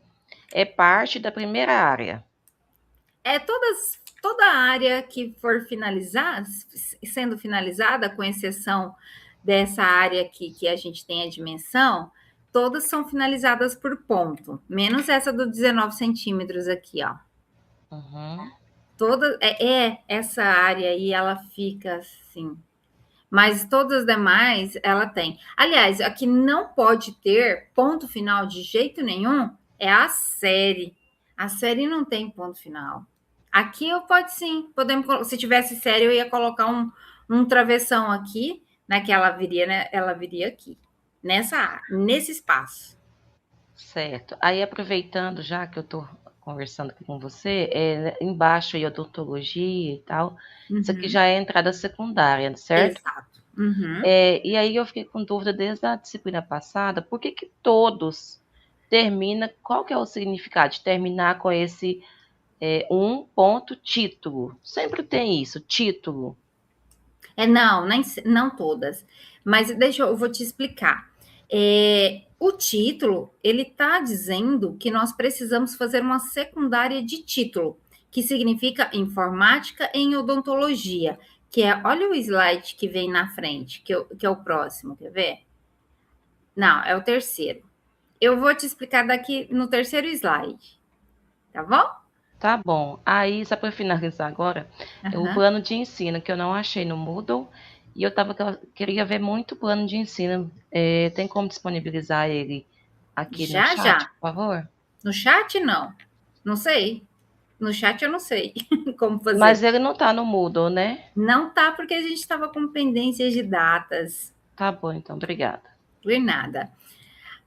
é parte da primeira área. Toda área que for finalizada, sendo finalizada, com exceção dessa área aqui que a gente tem a dimensão, todas são finalizadas por ponto, menos essa do 19 centímetros aqui, ó. Uhum. Essa área aí, ela fica assim, mas todas as demais, ela tem. Aliás, aqui não pode ter ponto final de jeito nenhum, é a série. A série não tem ponto final. Aqui eu pode sim, se tivesse série, eu ia colocar um travessão aqui, né, que ela viria, né, ela viria aqui, nesse espaço. Certo. Aí, aproveitando já que eu estou conversando aqui com você, embaixo aí odontologia e tal, isso aqui já é entrada secundária, certo? Exato. Uhum. E aí eu fiquei com dúvida desde a disciplina passada, por que todos termina, qual que é o significado de terminar com esse um ponto título? Sempre tem isso, título. Não todas, mas eu vou te explicar. O título, ele está dizendo que nós precisamos fazer uma secundária de título, que significa informática em odontologia, olha o slide que vem na frente, que é o próximo, quer ver? Não, é o terceiro. Eu vou te explicar daqui no terceiro slide, tá bom? Tá bom. Aí, só para finalizar agora, o plano de ensino que eu não achei no Moodle, e queria ver muito o plano de ensino. Tem como disponibilizar ele aqui no chat, por favor? No chat, não. Não sei. No chat eu não sei como fazer. Mas ele não está no Moodle, né? Não tá, porque a gente estava com pendências de datas. Tá bom, então. Obrigada. Por nada.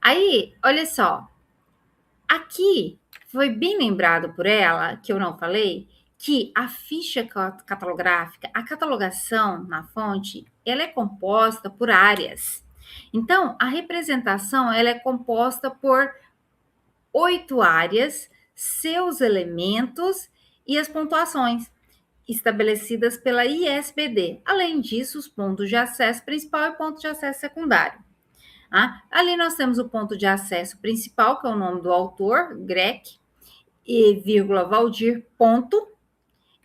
Aí, olha só. Aqui foi bem lembrado por ela, que eu não falei, que a ficha catalográfica, a catalogação na fonte, ela é composta por áreas. Então, a representação ela é composta por 8 áreas, seus elementos e as pontuações estabelecidas pela ISBD. Além disso, os pontos de acesso principal e ponto de acesso secundário. Ali nós temos o ponto de acesso principal, que é o nome do autor, Grec, e vírgula Valdir, ponto,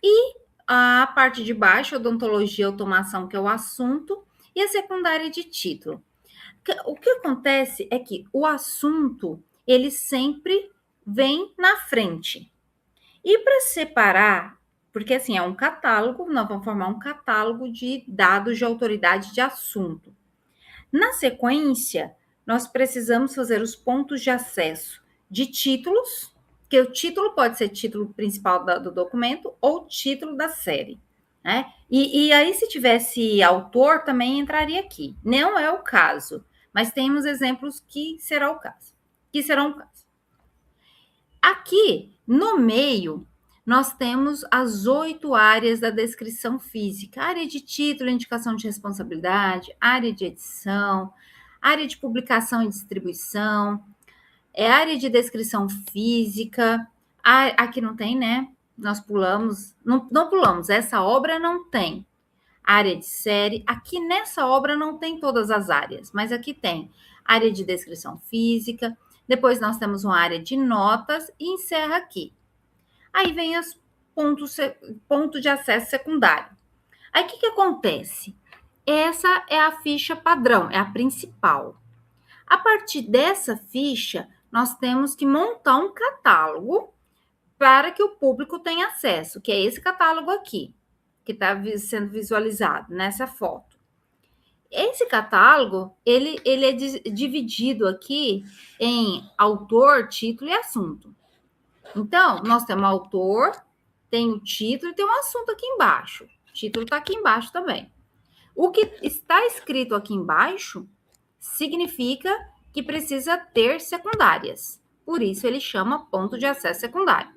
e a parte de baixo, odontologia e automação, que é o assunto, e a secundária de título. O que acontece é que o assunto, ele sempre vem na frente. E para separar, porque assim, é um catálogo, nós vamos formar um catálogo de dados de autoridade de assunto. Na sequência, nós precisamos fazer os pontos de acesso de títulos, que o título pode ser título principal do documento ou título da série, né? E aí, se tivesse autor, também entraria aqui. Não é o caso, mas temos exemplos que serão o caso. Aqui, no meio, nós temos as 8 áreas da descrição física: área de título, indicação de responsabilidade, área de edição, área de publicação e distribuição, área de descrição física. Aqui não tem, né? Nós pulamos, não pulamos, essa obra não tem. Área de série, aqui nessa obra não tem todas as áreas, mas aqui tem área de descrição física, depois nós temos uma área de notas e encerra aqui. Aí vem os ponto de acesso secundário. Aí o que acontece? Essa é a ficha padrão, é a principal. A partir dessa ficha, nós temos que montar um catálogo para que o público tenha acesso, que é esse catálogo aqui, que está sendo visualizado nessa foto. Esse catálogo, ele é dividido aqui em autor, título e assunto. Então, nós temos autor, tem o título e tem um assunto aqui embaixo. O título está aqui embaixo também. O que está escrito aqui embaixo significa que precisa ter secundárias. Por isso, ele chama ponto de acesso secundário.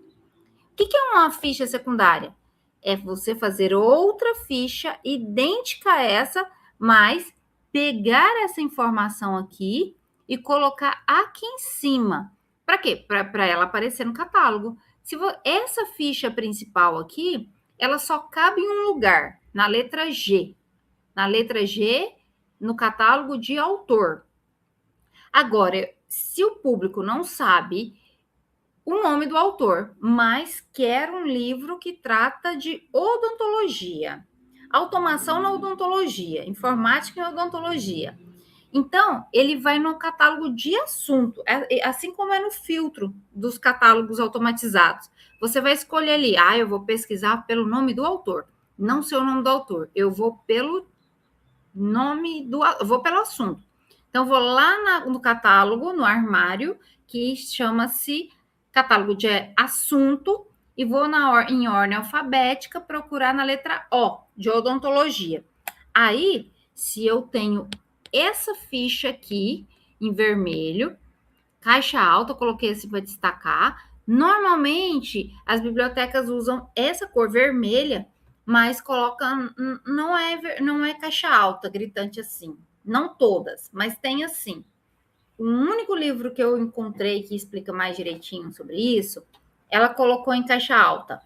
O que é uma ficha secundária? É você fazer outra ficha idêntica a essa, mas pegar essa informação aqui e colocar aqui em cima. Para quê? Para ela aparecer no catálogo. Essa ficha principal aqui, ela só cabe em um lugar, na letra G. Na letra G, no catálogo de autor. Agora, se o público não sabe o nome do autor, mas quer um livro que trata de odontologia, automação na odontologia, informática na odontologia. Então, ele vai no catálogo de assunto, assim como é no filtro dos catálogos automatizados. Você vai escolher ali, eu vou pesquisar pelo nome do autor. Não sei o nome do autor, eu vou pelo assunto. Então, vou lá no catálogo, no armário, que chama-se catálogo de assunto, e vou em ordem alfabética procurar na letra O, de odontologia. Aí, se eu tenho essa ficha aqui, em vermelho, caixa alta, coloquei assim para destacar. Normalmente, as bibliotecas usam essa cor vermelha, mas colocam, não é caixa alta, gritante assim. Não todas, mas tem assim. O único livro que eu encontrei que explica mais direitinho sobre isso, ela colocou em caixa alta.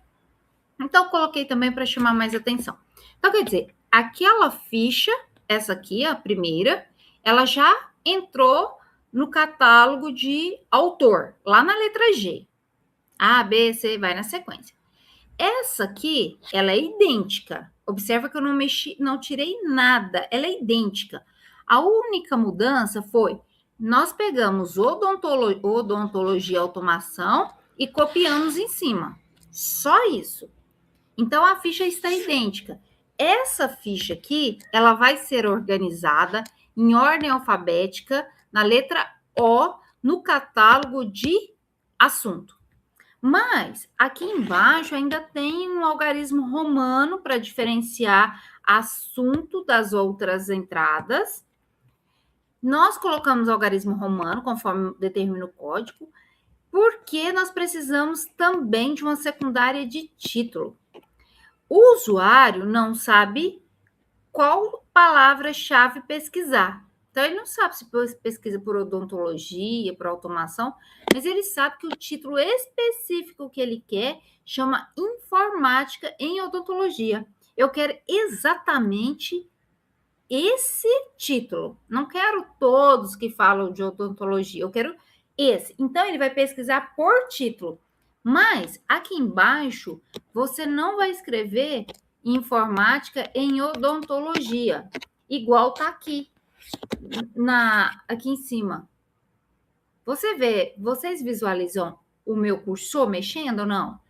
Então, eu coloquei também para chamar mais atenção. Então, quer dizer, aquela ficha, essa aqui, a primeira, ela já entrou no catálogo de autor, lá na letra G. A, B, C, vai na sequência. Essa aqui, ela é idêntica. Observa que eu não tirei nada, ela é idêntica. A única mudança foi, nós pegamos odontologia automação e copiamos em cima. Só isso. Então, a ficha está idêntica. Essa ficha aqui, ela vai ser organizada em ordem alfabética, na letra O, no catálogo de assunto. Mas, aqui embaixo, ainda tem um algarismo romano para diferenciar assunto das outras entradas. Nós colocamos o algarismo romano, conforme determina o código, porque nós precisamos também de uma secundária de título. O usuário não sabe qual palavra-chave pesquisar. Então, ele não sabe se pesquisa por odontologia, por automação, mas ele sabe que o título específico que ele quer chama informática em odontologia. Eu quero exatamente esse título. Não quero todos que falam de odontologia, eu quero esse. Então, ele vai pesquisar por título. Mas, aqui embaixo, você não vai escrever informática em odontologia, igual tá aqui, aqui em cima. Vocês visualizam o meu cursor mexendo ou não?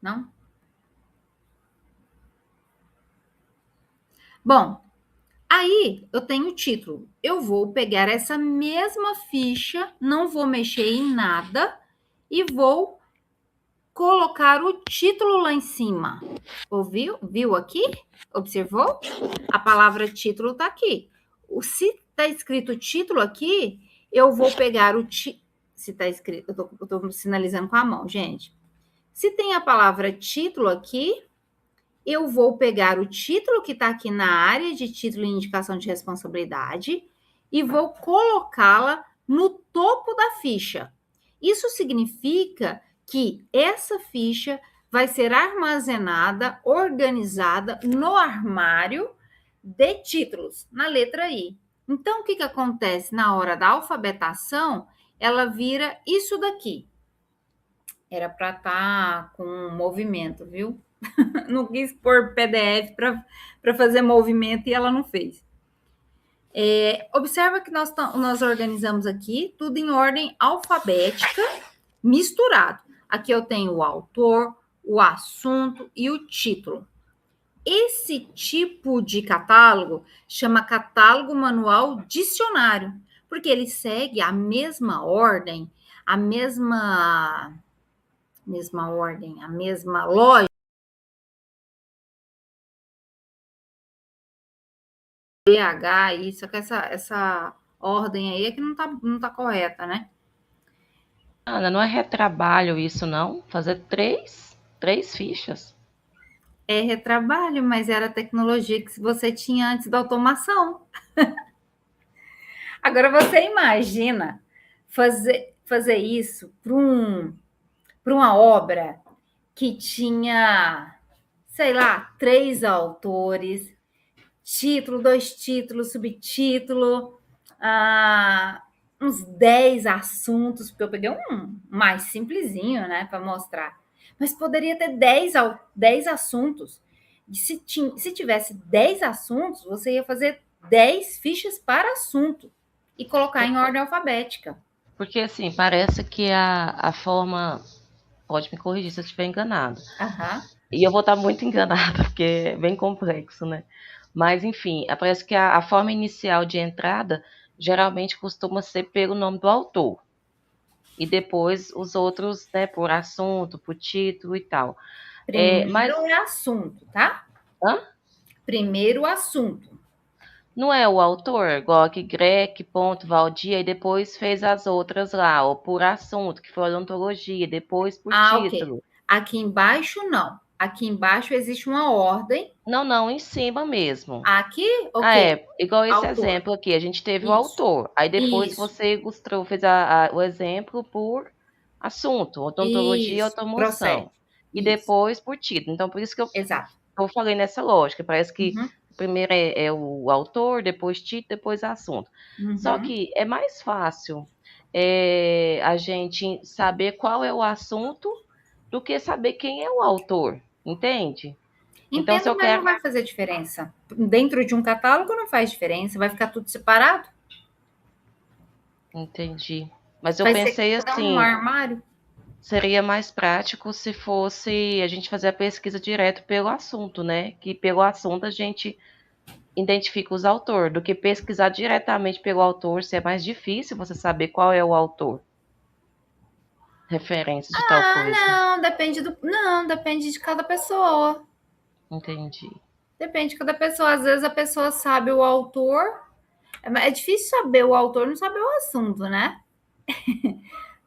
Não? Bom, aí eu tenho o título. Eu vou pegar essa mesma ficha, não vou mexer em nada e vou colocar o título lá em cima. Ouviu? Viu aqui? Observou? A palavra título está aqui. Se está escrito título aqui, eu vou pegar o título. Se está escrito, eu estou sinalizando com a mão, gente. Se tem a palavra título aqui, eu vou pegar o título que está aqui na área de título e indicação de responsabilidade e vou colocá-la no topo da ficha. Isso significa que essa ficha vai ser armazenada, organizada no armário de títulos, na letra I. Então, o que acontece na hora da alfabetação? Ela vira isso daqui. Era para estar com movimento, viu? Não quis pôr PDF para fazer movimento e ela não fez. Observa que nós organizamos aqui tudo em ordem alfabética, misturado. Aqui eu tenho o autor, o assunto e o título. Esse tipo de catálogo chama catálogo manual dicionário, porque ele segue a mesma ordem, a mesma lógica. PH, isso, que essa ordem aí é que não tá correta, né? Ana, não é retrabalho isso, não? Fazer três fichas? É retrabalho, mas era a tecnologia que você tinha antes da automação. Agora você imagina fazer isso para uma obra que tinha, sei lá, 3 autores, título, 2 títulos, subtítulo, uns 10 assuntos, porque eu peguei um mais simplesinho, né, para mostrar. Mas poderia ter 10 assuntos. Se tivesse 10 assuntos, você ia fazer 10 fichas para assunto e colocar em ordem alfabética. Porque, assim, parece que a forma... Pode me corrigir se eu estiver enganado. Uhum. E eu vou estar muito enganada, porque é bem complexo, né? Mas, enfim, parece que a forma inicial de entrada geralmente costuma ser pelo nome do autor. E depois os outros, né, por assunto, por título e tal. Primeiro é assunto, tá? Hã? Primeiro assunto. Não é o autor, igual aqui, Grec, ponto, Valdir, e depois fez as outras lá, ou por assunto, que foi odontologia, depois por título. Okay. Aqui embaixo, não. Aqui embaixo existe uma ordem. Não, em cima mesmo. Aqui, ok. Igual esse autor. Exemplo aqui, a gente teve Isso. o autor, aí depois Isso. você ilustrou, fez o exemplo por assunto, odontologia e automoção. E depois por título. Então, por isso que eu falei nessa lógica, parece que primeiro é o autor, depois título, depois assunto. Só que é mais fácil a gente saber qual é o assunto do que saber quem é o autor, entende? Então, se eu quero... não vai fazer diferença. Dentro de um catálogo não faz diferença, vai ficar tudo separado. Entendi. Mas eu pensei assim... um armário. Seria mais prático se fosse a gente fazer a pesquisa direto pelo assunto, né? Que pelo assunto a gente identifica os autores, do que pesquisar diretamente pelo autor, se é mais difícil você saber qual é o autor. Referência de tal coisa. Não, depende de cada pessoa. Entendi. Depende de cada pessoa. Às vezes a pessoa sabe o autor. É difícil saber o autor, não saber o assunto, né?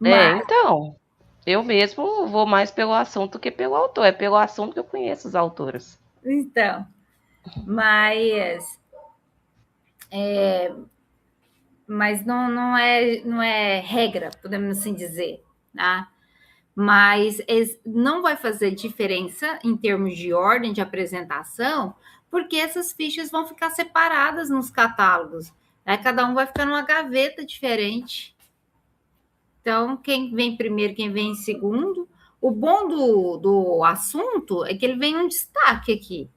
Então... Eu mesmo vou mais pelo assunto que pelo autor. É pelo assunto que eu conheço os autores. Então, mas Mas não é regra, podemos assim dizer, tá? Mas não vai fazer diferença em termos de ordem de apresentação, porque essas fichas vão ficar separadas nos catálogos. Né? Cada um vai ficar numa gaveta diferente. Então, quem vem primeiro, quem vem em segundo. O bom do assunto é que ele vem um destaque aqui.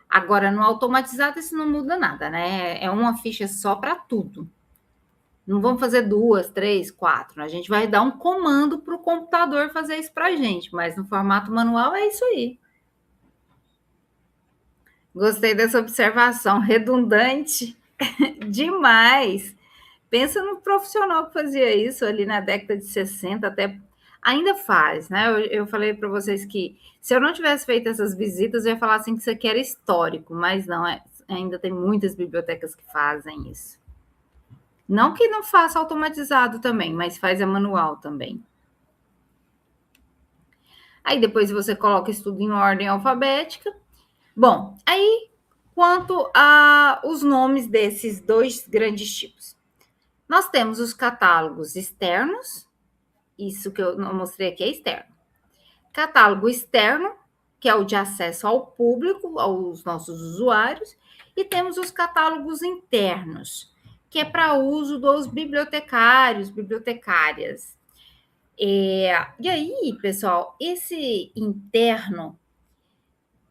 Agora, no automatizado, isso não muda nada, né? É uma ficha só para tudo. Não vamos fazer 2, 3, 4. A gente vai dar um comando para o computador fazer isso para a gente, mas no formato manual é isso aí. Gostei dessa observação, redundante demais. Pensa no profissional que fazia isso ali na década de 60, até ainda faz, né? Eu falei para vocês que se eu não tivesse feito essas visitas, eu ia falar assim que isso aqui era histórico, mas não, ainda tem muitas bibliotecas que fazem isso. Não que não faça automatizado também, mas faz a manual também. Aí depois você coloca isso tudo em ordem alfabética. Bom, aí quanto a os nomes desses dois grandes tipos. Nós temos os catálogos externos, isso que eu mostrei aqui é externo. Catálogo externo, que é o de acesso ao público, aos nossos usuários, e temos os catálogos internos, que é para uso dos bibliotecários, bibliotecárias. E aí, pessoal, esse interno,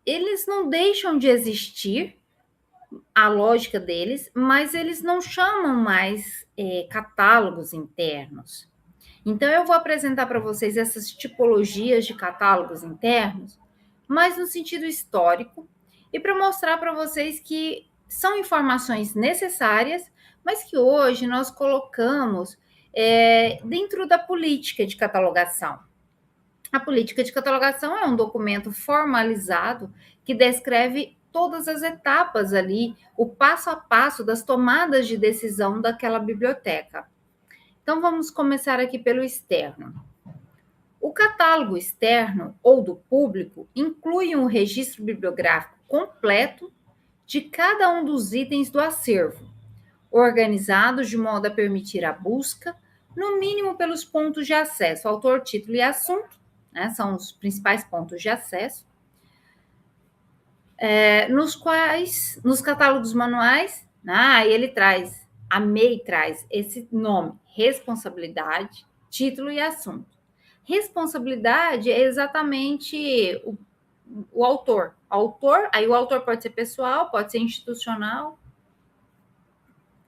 eles não deixam de existir, a lógica deles, mas eles não chamam mais catálogos internos. Então, eu vou apresentar para vocês essas tipologias de catálogos internos, mas no sentido histórico, e para mostrar para vocês que são informações necessárias, mas que hoje nós colocamos dentro da política de catalogação. A política de catalogação é um documento formalizado que descreve todas as etapas ali, o passo a passo das tomadas de decisão daquela biblioteca. Então, vamos começar aqui pelo externo. O catálogo externo ou do público inclui um registro bibliográfico completo de cada um dos itens do acervo, organizados de modo a permitir a busca, no mínimo pelos pontos de acesso, autor, título e assunto, né, são os principais pontos de acesso, nos quais, nos catálogos manuais, ele traz, a MEI traz esse nome, responsabilidade, título e assunto. Responsabilidade é exatamente o autor. Aí o autor pode ser pessoal, pode ser institucional.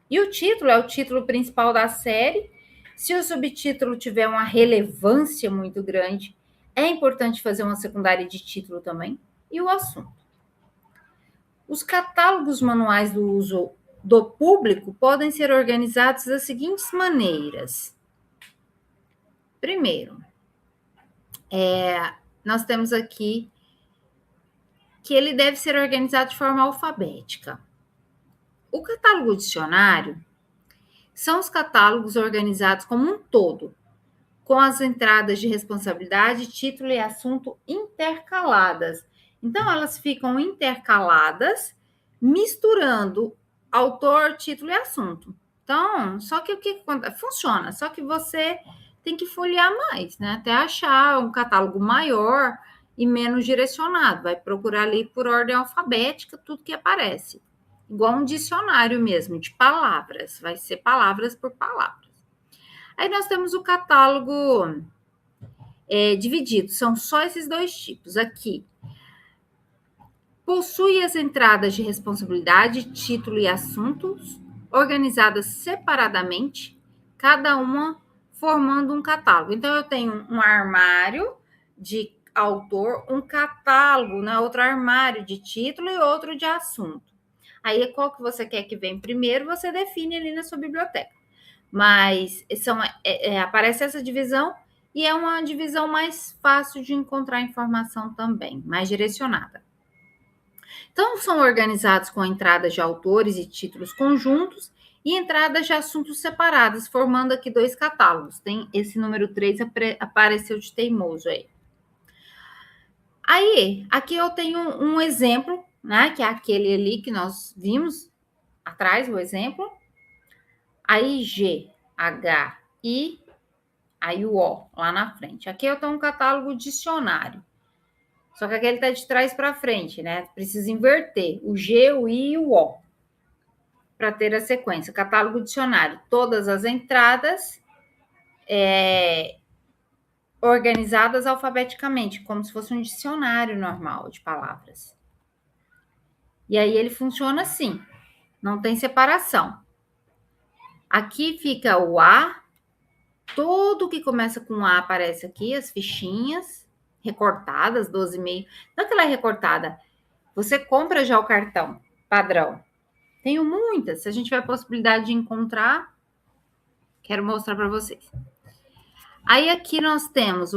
E o título é o título principal da série. Se o subtítulo tiver uma relevância muito grande, é importante fazer uma secundária de título também. E o assunto. Os catálogos manuais do uso do público podem ser organizados das seguintes maneiras. Primeiro, nós temos aqui que ele deve ser organizado de forma alfabética. O catálogo dicionário são os catálogos organizados como um todo, com as entradas de responsabilidade, título e assunto intercaladas. Então, elas ficam intercaladas, misturando autor, título e assunto. Então, só que o que funciona? Só que você tem que folhear mais, né? Até achar um catálogo maior e menos direcionado. Vai procurar ali por ordem alfabética tudo que aparece. Igual um dicionário mesmo, de palavras. Vai ser palavras por palavras. Aí nós temos o catálogo dividido. São só esses dois tipos aqui. Possui as entradas de responsabilidade, título e assuntos, organizadas separadamente, cada uma formando um catálogo. Então, eu tenho um armário de autor, um catálogo, né? Outro armário de título e outro de assunto. Aí, qual que você quer que venha primeiro, você define ali na sua biblioteca. Mas aparece essa divisão e é uma divisão mais fácil de encontrar informação também, mais direcionada. Então, são organizados com entradas de autores e títulos conjuntos e entradas de assuntos separadas, formando aqui dois catálogos. Tem esse número 3 apareceu de teimoso aí. Aí, aqui eu tenho um exemplo, né, que é aquele ali que nós vimos atrás, o exemplo. Aí G, H, I, aí o O lá na frente. Aqui eu tenho um catálogo dicionário. Só que aquele está de trás para frente, né? Precisa inverter o G, o I e o O para ter a sequência. Catálogo dicionário. Todas as entradas organizadas alfabeticamente, como se fosse um dicionário normal de palavras. E aí ele funciona assim, não tem separação. Aqui fica o A, tudo que começa com A aparece aqui, as fichinhas recortadas, 12,5. Não é que ela é recortada, você compra já o cartão padrão. Tenho muitas, se a gente tiver possibilidade de encontrar, quero mostrar para vocês. Aí aqui nós temos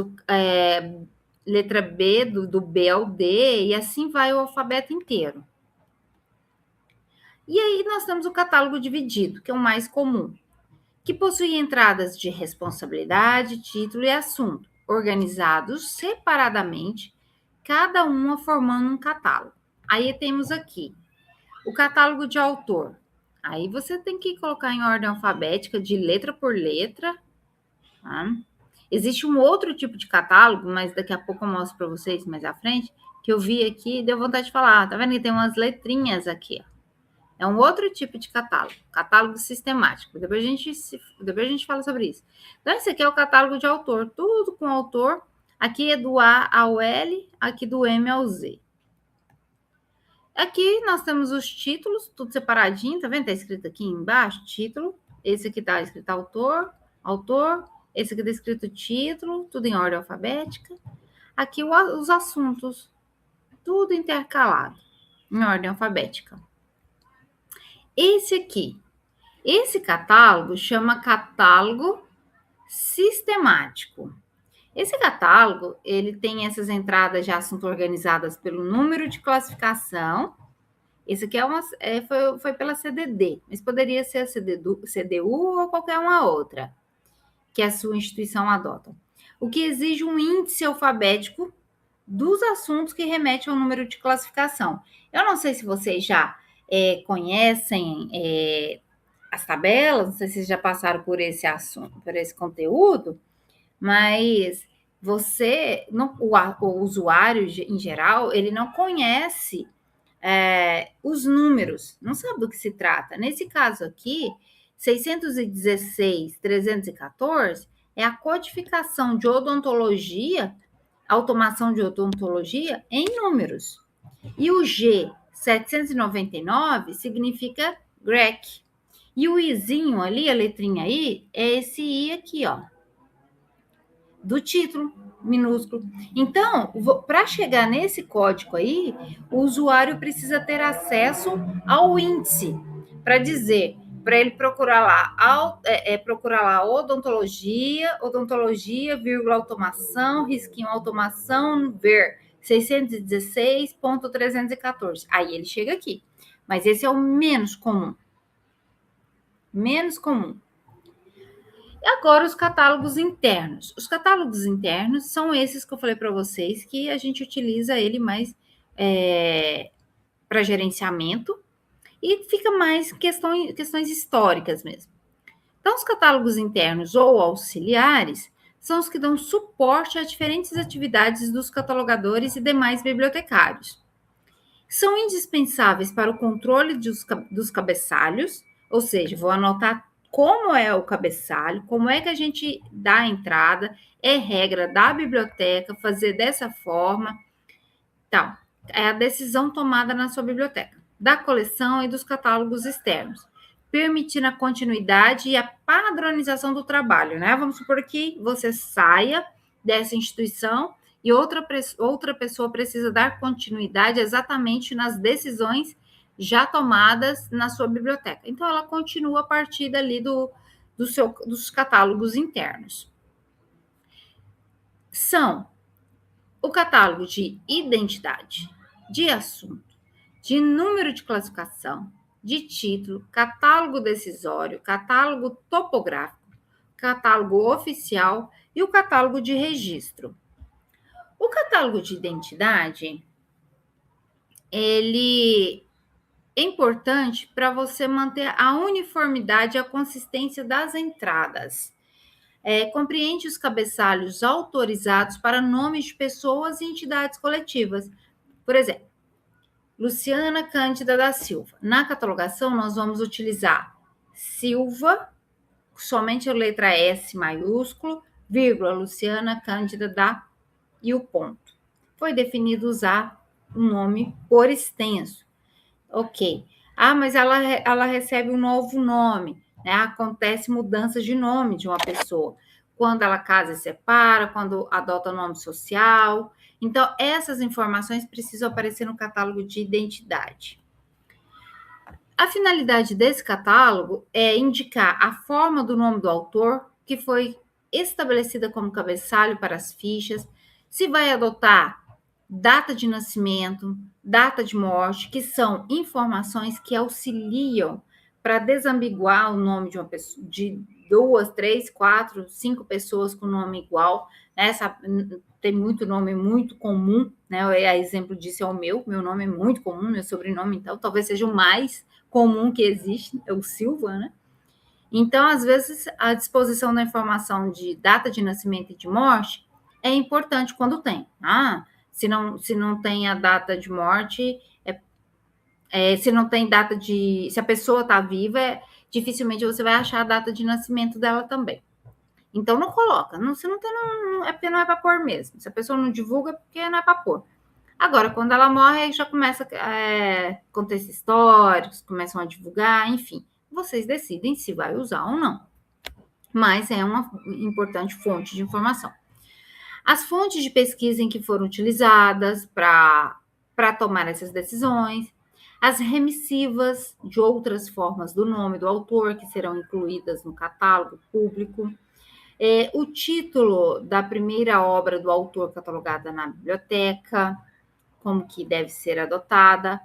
letra B, do B ao D, e assim vai o alfabeto inteiro. E aí nós temos o catálogo dividido, que é o mais comum, que possui entradas de responsabilidade, título e assunto, organizados separadamente, cada uma formando um catálogo. Aí temos aqui o catálogo de autor. Aí você tem que colocar em ordem alfabética, de letra por letra. Tá? Existe um outro tipo de catálogo, mas daqui a pouco eu mostro para vocês mais à frente, que eu vi aqui e deu vontade de falar. Tá vendo que tem umas letrinhas aqui? É um outro tipo de catálogo sistemático. Depois a gente fala sobre isso. Então, esse aqui é o catálogo de autor, tudo com autor. Aqui é do A ao L, aqui do M ao Z. Aqui nós temos os títulos, tudo separadinho, tá vendo? Tá escrito aqui embaixo, título. Esse aqui tá escrito autor. Esse aqui tá escrito título, tudo em ordem alfabética. Aqui os assuntos, tudo intercalado, em ordem alfabética. Esse catálogo chama catálogo sistemático. Esse catálogo, ele tem essas entradas de assunto organizadas pelo número de classificação. Esse aqui foi pela CDD, mas poderia ser a CDU ou qualquer uma outra que a sua instituição adota. O que exige um índice alfabético dos assuntos que remete ao número de classificação. Eu não sei se vocês já conhecem as tabelas, não sei se vocês já passaram por esse assunto, por esse conteúdo, mas o usuário em geral, ele não conhece os números, não sabe do que se trata. Nesse caso aqui, 616.314 é a codificação de odontologia, automação de odontologia em números. E o G 799 significa GREC. E o Izinho ali, a letrinha I, é esse I aqui, ó, do título minúsculo. Então, para chegar nesse código aí, o usuário precisa ter acesso ao índice para dizer, para ele procurar lá odontologia, vírgula automação, risquinho automação, ver 616.314. Aí ele chega aqui. Mas esse é o menos comum. Menos comum. E agora os catálogos internos. Os catálogos internos são esses que eu falei para vocês, que a gente utiliza ele mais para gerenciamento e fica mais questões históricas mesmo. Então, os catálogos internos ou auxiliares são os que dão suporte a diferentes atividades dos catalogadores e demais bibliotecários. São indispensáveis para o controle dos cabeçalhos, ou seja, vou anotar como é o cabeçalho, como é que a gente dá a entrada, é regra da biblioteca fazer dessa forma. Então, é a decisão tomada na sua biblioteca, da coleção e dos catálogos externos, permitindo a continuidade e a padronização do trabalho, né? Vamos supor que você saia dessa instituição e outra pessoa precisa dar continuidade exatamente nas decisões já tomadas na sua biblioteca. Então, ela continua a partir dali dos catálogos internos. São o catálogo de identidade, de assunto, de número de classificação, de título, catálogo decisório, catálogo topográfico, catálogo oficial e o catálogo de registro. O catálogo de identidade, ele é importante para você manter a uniformidade e a consistência das entradas. Compreende os cabeçalhos autorizados para nomes de pessoas e entidades coletivas. Por exemplo, Luciana Cândida da Silva. Na catalogação, nós vamos utilizar Silva, somente a letra S maiúsculo, vírgula, Luciana Cândida da e o ponto. Foi definido usar um nome por extenso. Ok. Mas ela recebe um novo nome, né? Acontece mudança de nome de uma pessoa. Quando ela casa e separa, quando adota nome social. Então, essas informações precisam aparecer no catálogo de identidade. A finalidade desse catálogo é indicar a forma do nome do autor, que foi estabelecida como cabeçalho para as fichas, se vai adotar data de nascimento, data de morte, que são informações que auxiliam para desambiguar o nome de uma pessoa, de 2, 3, 4, 5 pessoas com nome igual, né? Tem muito nome muito comum, né? O exemplo disso é o meu nome é muito comum, meu sobrenome, então, talvez seja o mais comum que existe, é o Silva, né? Então, às vezes, a disposição da informação de data de nascimento e de morte é importante quando tem. Se não tem a data de morte, se não tem data de... Se a pessoa está viva, dificilmente você vai achar a data de nascimento dela também. Então, não coloca. Se não tem, é porque não é para pôr mesmo. Se a pessoa não divulga, é porque não é para pôr. Agora, quando ela morre, aí já começa contextos históricos, começam a divulgar, enfim. Vocês decidem se vai usar ou não. Mas é uma importante fonte de informação. As fontes de pesquisa em que foram utilizadas para tomar essas decisões, as remissivas de outras formas do nome do autor, que serão incluídas no catálogo público, o título da primeira obra do autor catalogada na biblioteca, como que deve ser adotada,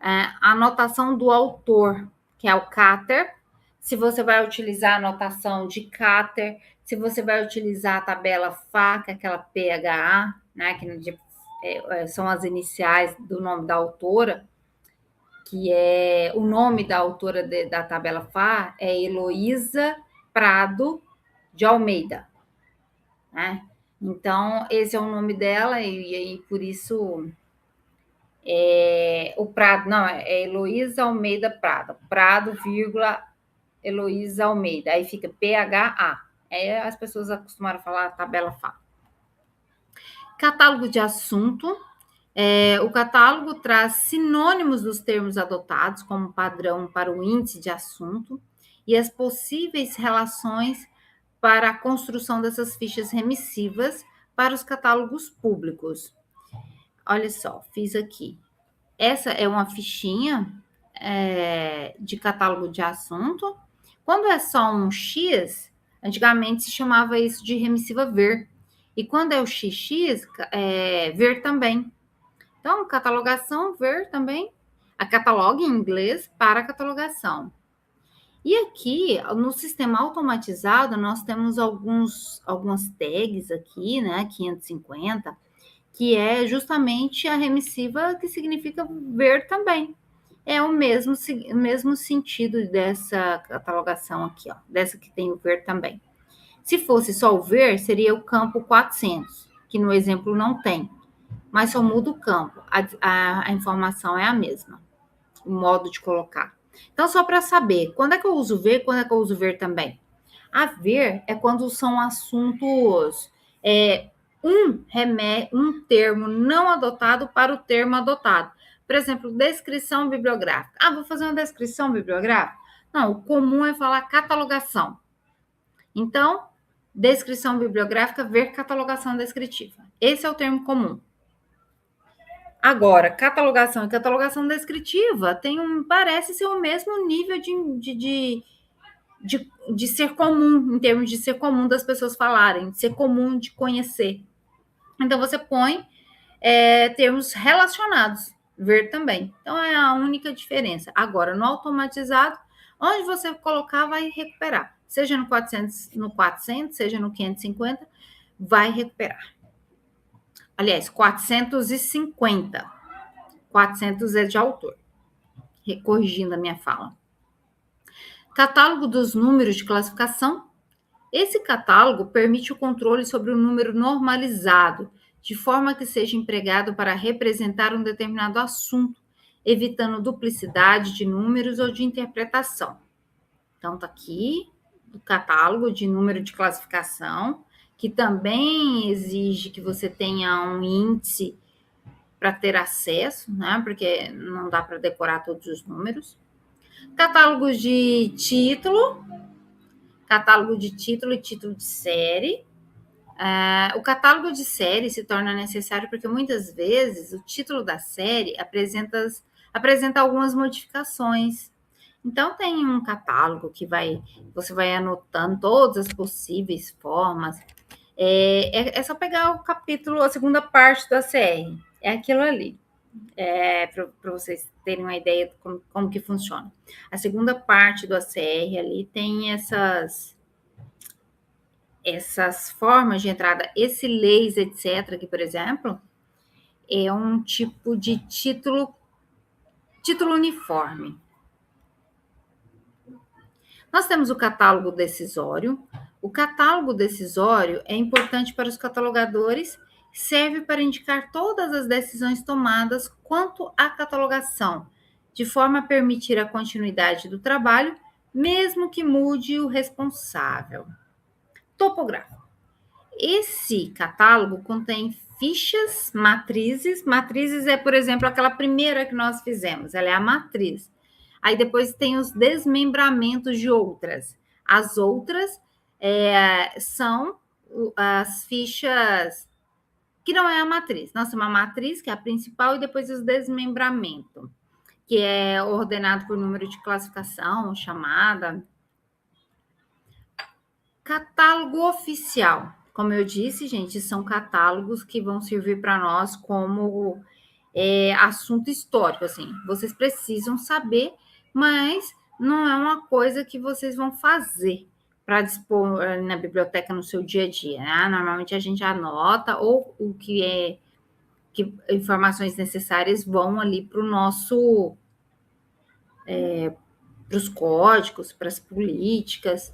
a anotação do autor, que é o CATER, se você vai utilizar a anotação de CATER, se você vai utilizar a tabela FA, que é aquela PHA, né, que são as iniciais do nome da autora, que é o nome da autora da tabela FA é Heloísa Prado de Almeida, né? Então, esse é o nome dela e por isso o Prado, não, é Heloísa Almeida Prado, vírgula, Heloísa Almeida, aí fica PHA. As pessoas acostumaram a falar tabela FA. Catálogo de assunto. O catálogo traz sinônimos dos termos adotados como padrão para o índice de assunto e as possíveis relações para a construção dessas fichas remissivas para os catálogos públicos. Olha só, fiz aqui. Essa é uma fichinha de catálogo de assunto. Quando é só um X, antigamente se chamava isso de remissiva ver. E quando é o XX, ver também. Então, catalogação, ver também. A catalogue em inglês para a catalogação. E aqui, no sistema automatizado, nós temos algumas tags aqui, né, 550, que é justamente a remissiva que significa ver também. É o mesmo sentido dessa catalogação aqui, ó, dessa que tem o ver também. Se fosse só o ver, seria o campo 400, que no exemplo não tem, mas só muda o campo, a informação é a mesma, o modo de colocar. Então, só para saber, quando é que eu uso ver, quando é que eu uso ver também? A ver é quando são assuntos, um termo não adotado para o termo adotado. Por exemplo, descrição bibliográfica. Vou fazer uma descrição bibliográfica? Não, o comum é falar catalogação. Então, descrição bibliográfica, ver catalogação descritiva. Esse é o termo comum. Agora, catalogação e catalogação descritiva parece ser o mesmo nível de ser comum, em termos de ser comum das pessoas falarem, de ser comum de conhecer. Então, você põe termos relacionados, ver também. Então, é a única diferença. Agora, no automatizado, onde você colocar, vai recuperar. Seja no 400, seja no 550, vai recuperar. Aliás, 450. 400 é de autor. corrigindo a minha fala. Catálogo dos números de classificação. Esse catálogo permite o controle sobre o número normalizado, de forma que seja empregado para representar um determinado assunto, evitando duplicidade de números ou de interpretação. Então, está aqui o catálogo de número de classificação, que também exige que você tenha um índice para ter acesso, né? Porque não dá para decorar todos os números. Catálogos de título, catálogo de título e título de série. O catálogo de série se torna necessário porque muitas vezes o título da série apresenta algumas modificações. Então, tem um catálogo que você vai anotando todas as possíveis formas. É só pegar o capítulo, a segunda parte do ACR. É aquilo ali. Para vocês terem uma ideia de como que funciona. A segunda parte do ACR ali tem essas formas de entrada. Esse leis, etc., que, por exemplo, é um tipo de título uniforme. Nós temos o catálogo decisório. O catálogo decisório é importante para os catalogadores, serve para indicar todas as decisões tomadas quanto à catalogação, de forma a permitir a continuidade do trabalho, mesmo que mude o responsável. Topográfico. Esse catálogo contém fichas, matrizes. Matrizes é, por exemplo, aquela primeira que nós fizemos, ela é a matriz. Aí depois tem os desmembramentos de outras. As outras são as fichas que não é a matriz. Nós temos a matriz, que é a principal, e depois os desmembramentos, que é ordenado por número de classificação, chamada. Catálogo oficial. Como eu disse, gente, são catálogos que vão servir para nós como assunto histórico, assim. Vocês precisam saber, mas não é uma coisa que vocês vão fazer para dispor na biblioteca no seu dia a dia, né? Normalmente a gente anota ou o que informações necessárias vão ali para o nosso para os códigos, para as políticas.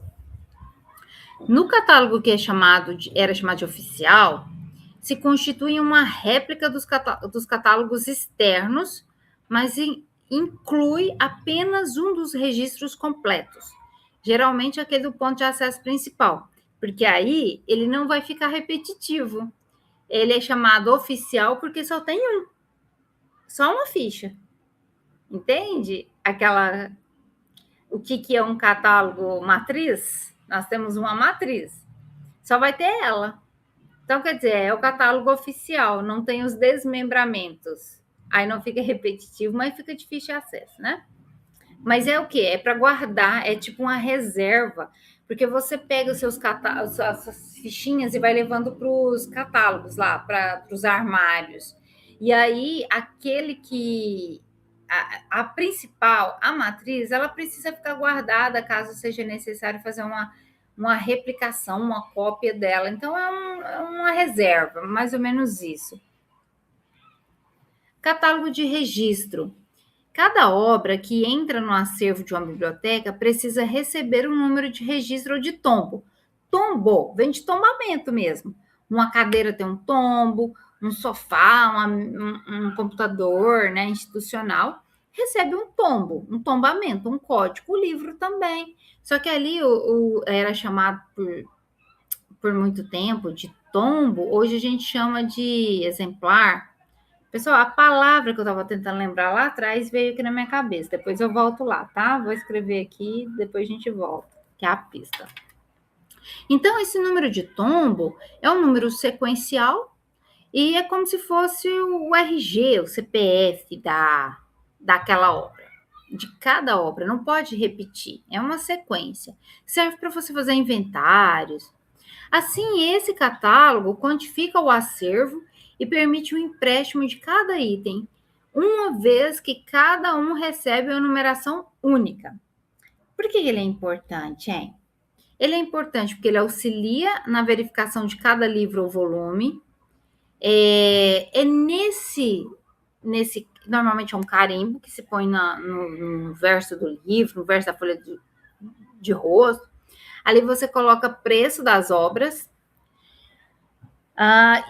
No catálogo que era chamado de oficial, se constitui uma réplica dos catálogos externos, mas inclui apenas um dos registros completos, geralmente aquele do ponto de acesso principal, porque aí ele não vai ficar repetitivo. Ele é chamado oficial porque só tem só uma ficha. Entende? O que é um catálogo matriz? Nós temos uma matriz, só vai ter ela. Então, quer dizer, é o catálogo oficial, não tem os desmembramentos. Aí não fica repetitivo, mas fica difícil de acesso, né? Mas é o quê? É para guardar, é tipo uma reserva, porque você pega os seus suas fichinhas e vai levando para os catálogos lá, para os armários. E aí, aquele que... A principal, a matriz, ela precisa ficar guardada caso seja necessário fazer uma replicação, uma cópia dela. Então, é uma reserva, mais ou menos isso. Catálogo de registro. Cada obra que entra no acervo de uma biblioteca precisa receber um número de registro ou de tombo. Tombo vem de tombamento mesmo. Uma cadeira tem um tombo, um sofá, um computador, né, institucional, recebe um tombo, um tombamento, um código. O livro também. Só que ali era chamado por muito tempo de tombo, hoje a gente chama de exemplar. Pessoal, a palavra que eu estava tentando lembrar lá atrás veio aqui na minha cabeça. Depois eu volto lá, tá? Vou escrever aqui, depois a gente volta, que é a pista. Então, esse número de tombo é um número sequencial e é como se fosse o RG, o CPF daquela obra, de cada obra. Não pode repetir, é uma sequência. Serve para você fazer inventários. Assim, esse catálogo quantifica o acervo e permite o empréstimo de cada item, uma vez que cada um recebe uma numeração única. Por que ele é importante, hein? Ele é importante porque ele auxilia na verificação de cada livro ou volume. normalmente é um carimbo que se põe no verso do livro, no verso da folha de rosto. Ali você coloca preço das obras.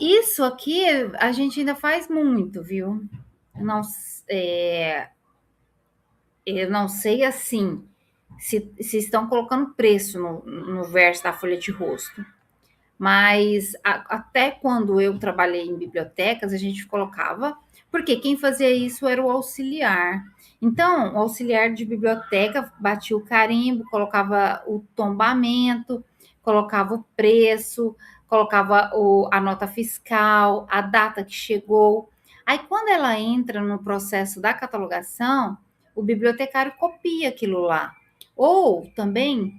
Isso aqui a gente ainda faz muito, viu? Eu não sei assim se estão colocando preço no verso da folha de rosto. Mas até quando eu trabalhei em bibliotecas, a gente colocava, porque quem fazia isso era o auxiliar. Então, o auxiliar de biblioteca batia o carimbo, colocava o tombamento, colocava o preço, colocava a nota fiscal, a data que chegou. Aí, quando ela entra no processo da catalogação, o bibliotecário copia aquilo lá. Ou também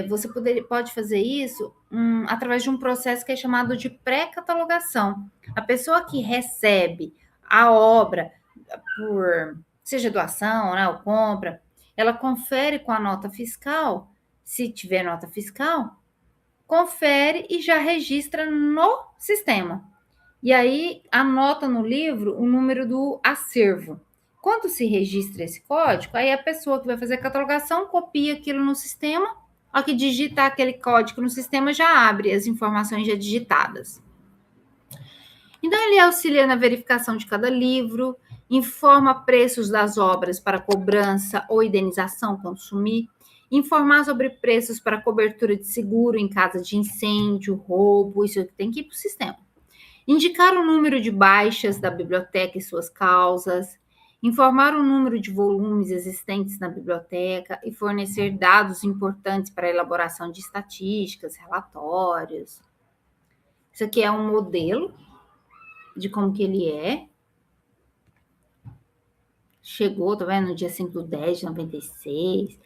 você pode fazer isso através de um processo que é chamado de pré-catalogação. A pessoa que recebe a obra por, seja doação, né, ou compra, ela confere com a nota fiscal, se tiver nota fiscal, confere e já registra no sistema. E aí anota no livro o número do acervo. Quando se registra esse código, aí a pessoa que vai fazer a catalogação copia aquilo no sistema. Ao que digitar aquele código no sistema, já abre as informações já digitadas. Então, ele auxilia na verificação de cada livro, informa preços das obras para cobrança ou indenização quando sumir, informar sobre preços para cobertura de seguro em caso de incêndio, roubo, isso tem que ir para o sistema. Indicar o número de baixas da biblioteca e suas causas, informar o número de volumes existentes na biblioteca e fornecer dados importantes para a elaboração de estatísticas, relatórios. Isso aqui é um modelo de como que ele é. Chegou, tá vendo? No dia 5/10/96.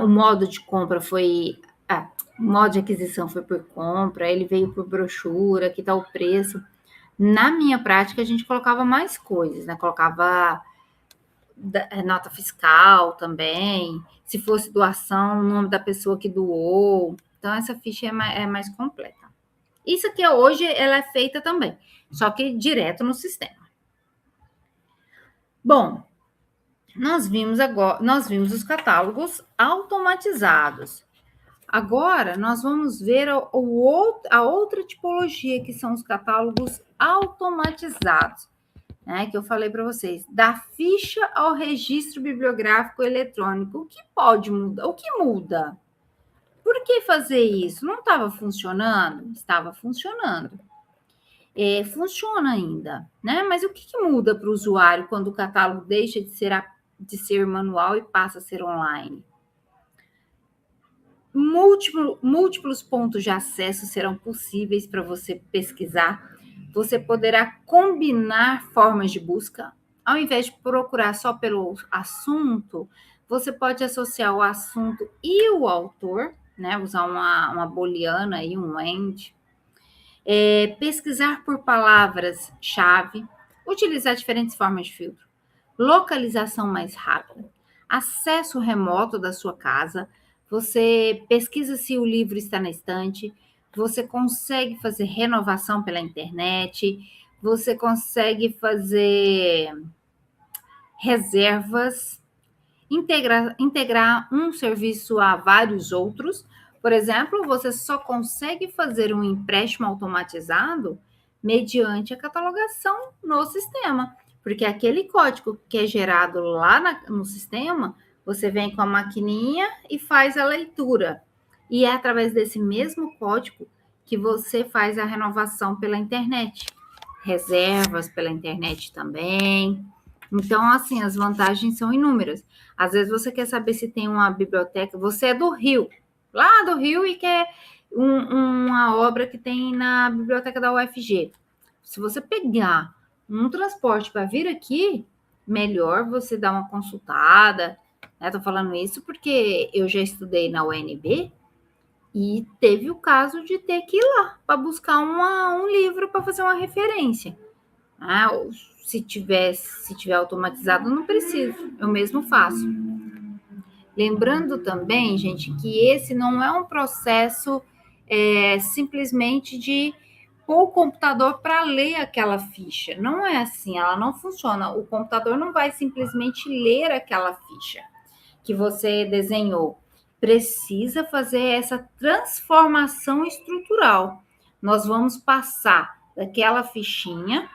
O modo de compra foi... o modo de aquisição foi por compra, ele veio por brochura, aqui tá o preço. Na minha prática, a gente colocava mais coisas, né? Colocava nota fiscal também, se fosse doação, o nome da pessoa que doou. Então, essa ficha é mais completa. Isso aqui hoje, ela é feita também, só que direto no sistema. Bom, nós vimos os catálogos automatizados. Agora, nós vamos ver a outra tipologia, que são os catálogos automatizados, né, que eu falei para vocês, da ficha ao registro bibliográfico eletrônico. O que pode mudar? O que muda? Por que fazer isso? Não estava funcionando? Estava funcionando. Funciona ainda, né? Mas o que muda para o usuário quando o catálogo deixa de ser manual e passa a ser online? Múltiplos pontos de acesso serão possíveis para você pesquisar. Você poderá combinar formas de busca. Ao invés de procurar só pelo assunto, você pode associar o assunto e o autor, né? Usar uma booleana aí, um AND. Pesquisar por palavras-chave, utilizar diferentes formas de filtro, localização mais rápida, acesso remoto da sua casa. Você pesquisa se o livro está na estante, você consegue fazer renovação pela internet, você consegue fazer reservas, integrar um serviço a vários outros. Por exemplo, você só consegue fazer um empréstimo automatizado mediante a catalogação no sistema, porque aquele código que é gerado lá no sistema, você vem com a maquininha e faz a leitura. E é através desse mesmo código que você faz a renovação pela internet. Reservas pela internet também. Então, assim, as vantagens são inúmeras. Às vezes você quer saber se tem uma biblioteca, você é do Rio, lá do Rio, e quer uma obra que tem na biblioteca da UFG. Se você pegar um transporte para vir aqui, melhor você dar uma consultada. Estou falando isso porque eu já estudei na UNB e teve o caso de ter que ir lá para buscar um livro para fazer uma referência. Se tiver automatizado, não preciso, eu mesmo faço. Lembrando também, gente, que esse não é um processo simplesmente de o computador para ler aquela ficha. Não é assim, ela não funciona. O computador não vai simplesmente ler aquela ficha que você desenhou. Precisa fazer essa transformação estrutural. Nós vamos passar daquela fichinha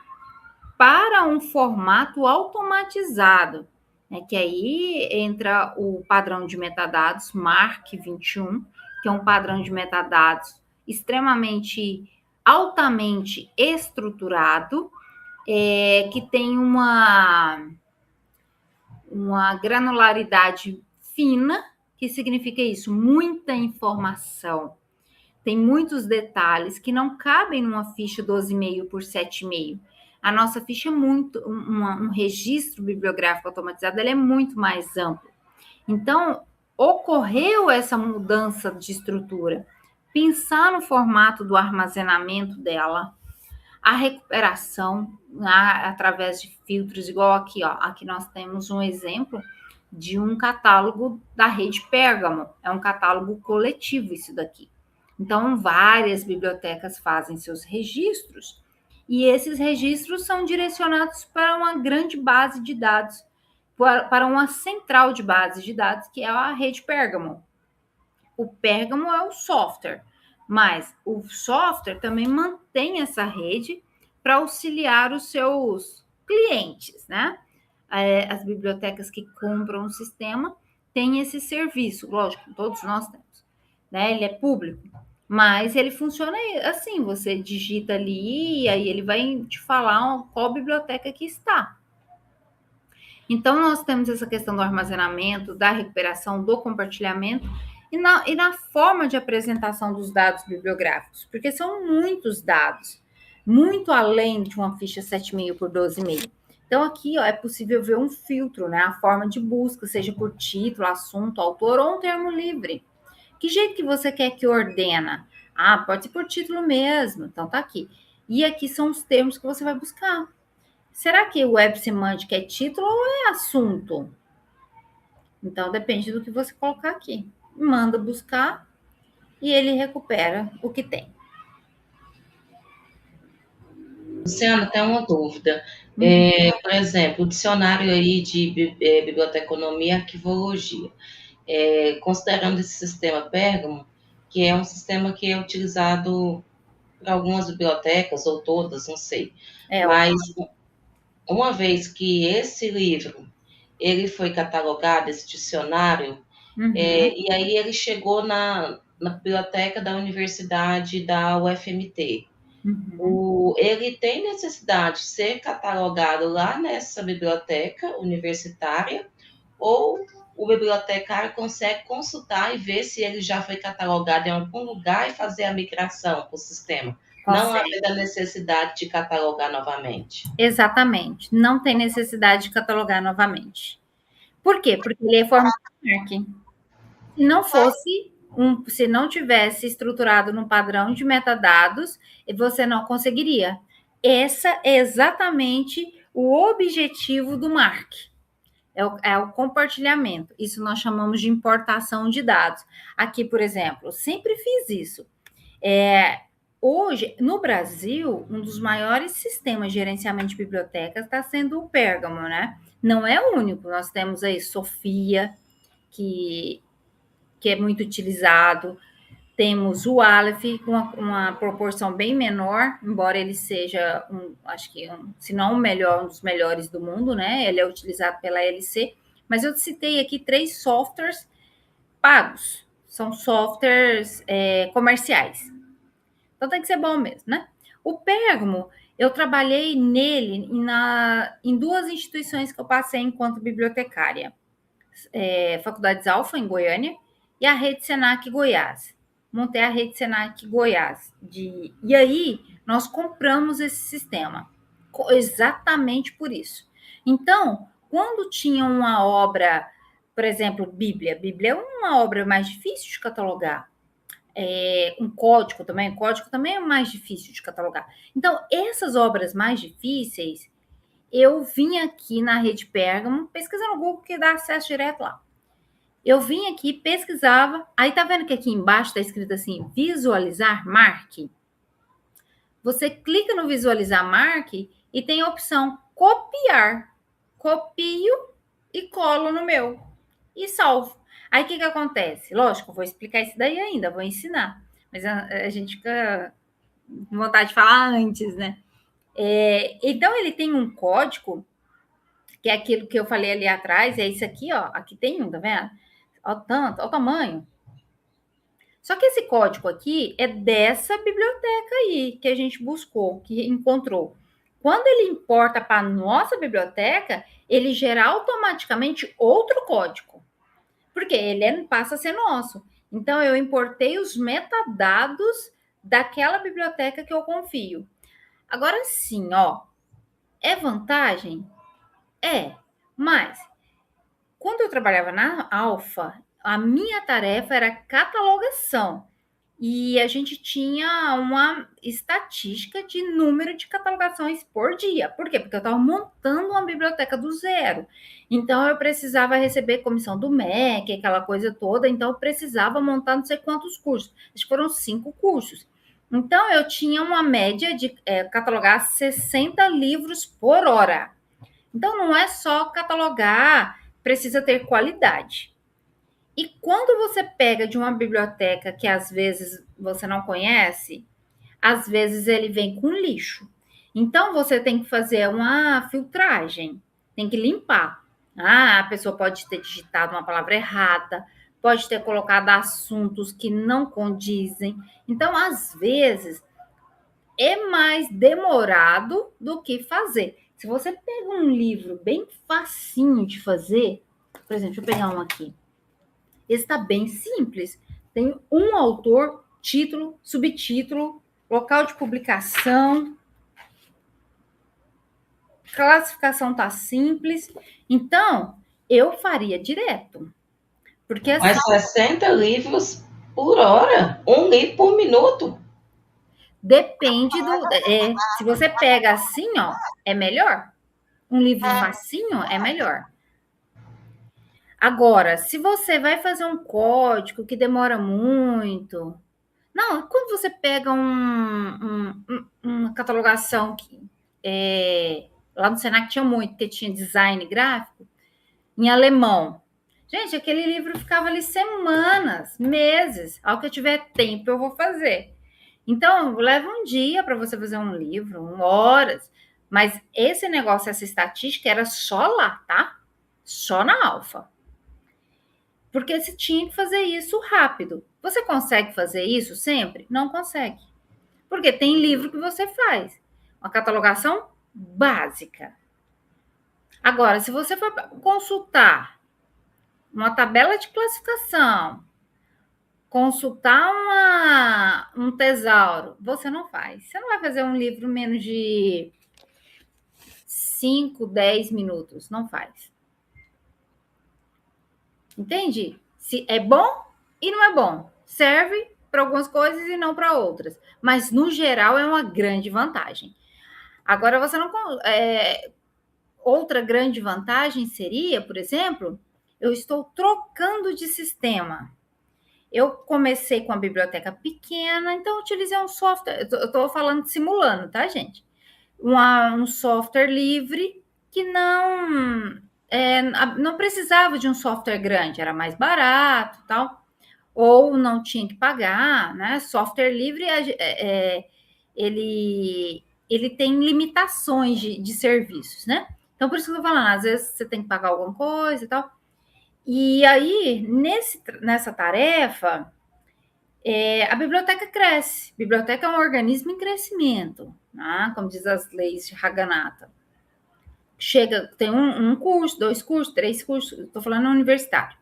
para um formato automatizado, né, que aí entra o padrão de metadados MARC 21, que é um padrão de metadados extremamente altamente estruturado, que tem uma granularidade fina, que significa isso, muita informação. Tem muitos detalhes que não cabem numa ficha 12,5 por 7,5. A nossa ficha é muito, um registro bibliográfico automatizado, ele é muito mais amplo. Então, ocorreu essa mudança de estrutura. Pensar no formato do armazenamento dela, a recuperação através de filtros, igual aqui, ó. Aqui nós temos um exemplo de um catálogo da rede Pérgamo. É um catálogo coletivo isso daqui. Então, várias bibliotecas fazem seus registros e esses registros são direcionados para uma grande base de dados, para uma central de bases de dados, que é a rede Pérgamo. O Pérgamo é o software, mas o software também mantém essa rede para auxiliar os seus clientes, né? As bibliotecas que compram o sistema têm esse serviço, lógico, todos nós temos, né? Ele é público, mas ele funciona assim, você digita ali e aí ele vai te falar qual biblioteca que está. Então, nós temos essa questão do armazenamento, da recuperação, do compartilhamento e na forma de apresentação dos dados bibliográficos, porque são muitos dados, muito além de uma ficha 7,5 por 12,5. Então, aqui ó, é possível ver um filtro, né? A forma de busca, seja por título, assunto, autor ou um termo livre. Que jeito que você quer que ordena? Ah, pode ser por título mesmo, então tá aqui. E aqui são os termos que você vai buscar. Será que o Web Semantic é título ou é assunto? Então, depende do que você colocar aqui. Manda buscar e ele recupera o que tem. Luciana, tem uma dúvida. Por exemplo, o dicionário aí de biblioteconomia e arquivologia. Considerando esse sistema Pérgamo, que é um sistema que é utilizado por algumas bibliotecas, ou todas, não sei. Mas, uma vez que esse livro ele foi catalogado, esse dicionário, e aí ele chegou na biblioteca da Universidade da UFMT. Ele tem necessidade de ser catalogado lá nessa biblioteca universitária, ou o bibliotecário consegue consultar e ver se ele já foi catalogado em algum lugar e fazer a migração para o sistema? Não havendo a necessidade de catalogar novamente. Exatamente. Não tem necessidade de catalogar novamente. Por quê? Porque ele é formato MARC. Se não fosse, se não tivesse estruturado num padrão de metadados, você não conseguiria. Esse é exatamente o objetivo do MARC. É o compartilhamento. Isso nós chamamos de importação de dados. Aqui, por exemplo, eu sempre fiz isso. Hoje, no Brasil, um dos maiores sistemas de gerenciamento de bibliotecas está sendo o Pérgamo, né? Não é o único. Nós temos aí Sofia, que é muito utilizado. Temos o Aleph, com uma proporção bem menor, embora ele seja, se não o melhor, um dos melhores do mundo, né? Ele é utilizado pela LC. Mas eu citei aqui 3 softwares pagos. São softwares comerciais. Então tem que ser bom mesmo, né? O Pérgamo, eu trabalhei nele em 2 instituições que eu passei enquanto bibliotecária. Faculdades Alfa, em Goiânia, e a Rede Senac Goiás. Montei a Rede Senac Goiás. E aí, nós compramos esse sistema. Exatamente por isso. Então, quando tinha uma obra, por exemplo, Bíblia é uma obra mais difícil de catalogar. Um código também é mais difícil de catalogar. Então, essas obras mais difíceis, eu vim aqui na Rede Pérgamo, pesquisando no Google, que dá acesso direto lá. Eu vim aqui, pesquisava, aí tá vendo que aqui embaixo tá escrito assim, visualizar MARC? você clica no visualizar marque e tem a opção copiar. Copio e colo no meu e salvo. Aí o que acontece? Lógico, eu vou explicar isso daí ainda, vou ensinar. Mas a gente fica com vontade de falar antes, né? Então, ele tem um código, que é aquilo que eu falei ali atrás, é isso aqui, ó. Aqui tem um, tá vendo? Olha o tanto, olha o tamanho. Só que esse código aqui é dessa biblioteca aí que a gente buscou, que encontrou. Quando ele importa para a nossa biblioteca, ele gera automaticamente outro código, porque ele passa a ser nosso. Então, eu importei os metadados daquela biblioteca que eu confio. Agora sim, ó, é vantagem? É, mas quando eu trabalhava na Alfa, a minha tarefa era catalogação. E a gente tinha uma estatística de número de catalogações por dia. Por quê? Porque eu estava montando uma biblioteca do zero. Então, eu precisava receber comissão do MEC, aquela coisa toda. Então, eu precisava montar não sei quantos cursos. Acho que foram 5 cursos. Então, eu tinha uma média de catalogar 60 livros por hora. Então, não é só catalogar, precisa ter qualidade. E quando você pega de uma biblioteca que às vezes você não conhece, às vezes ele vem com lixo. Então, você tem que fazer uma filtragem, tem que limpar. A pessoa pode ter digitado uma palavra errada, pode ter colocado assuntos que não condizem. Então, às vezes, é mais demorado do que fazer. Se você pega um livro bem facinho de fazer, por exemplo, deixa eu pegar um aqui. Esse está bem simples. Tem um autor, título, subtítulo, local de publicação, classificação está simples. Então, eu faria direto. Porque assim, mas 60 livros por hora? Um livro por minuto? Depende do... se você pega assim, ó, é melhor. Um livro facinho é melhor. Agora, se você vai fazer um código que demora muito... Não, quando você pega uma catalogação que lá no Senac tinha muito, porque tinha design gráfico, em alemão. Gente, aquele livro ficava ali semanas, meses. Ao que eu tiver tempo, eu vou fazer. Então, leva um dia para você fazer um livro, horas. Mas esse negócio, essa estatística, era só lá, tá? Só na Alfa. Porque você tinha que fazer isso rápido. Você consegue fazer isso sempre? Não consegue. Porque tem livro que você faz. Uma catalogação básica. Agora, se você for consultar uma tabela de classificação, consultar um tesauro, você não faz. Você não vai fazer um livro menos de 5, 10 minutos. Não faz. Entende? Se é bom e não é bom. Serve para algumas coisas e não para outras. Mas, no geral, é uma grande vantagem. Agora, você não... outra grande vantagem seria, por exemplo, eu estou trocando de sistema. Eu comecei com a biblioteca pequena, então eu utilizei um software... Eu estou falando simulando, tá, gente? Um software livre que não precisava de um software grande, era mais barato, tal, ou não tinha que pagar, né? Software livre, ele tem limitações de serviços, né? Então, por isso que eu tô falando, às vezes você tem que pagar alguma coisa e tal. E aí, nessa tarefa, a biblioteca cresce. A biblioteca é um organismo em crescimento, né? Como diz as leis de Haganata. Tem um curso, 2 cursos, 3 cursos, estou falando universitário.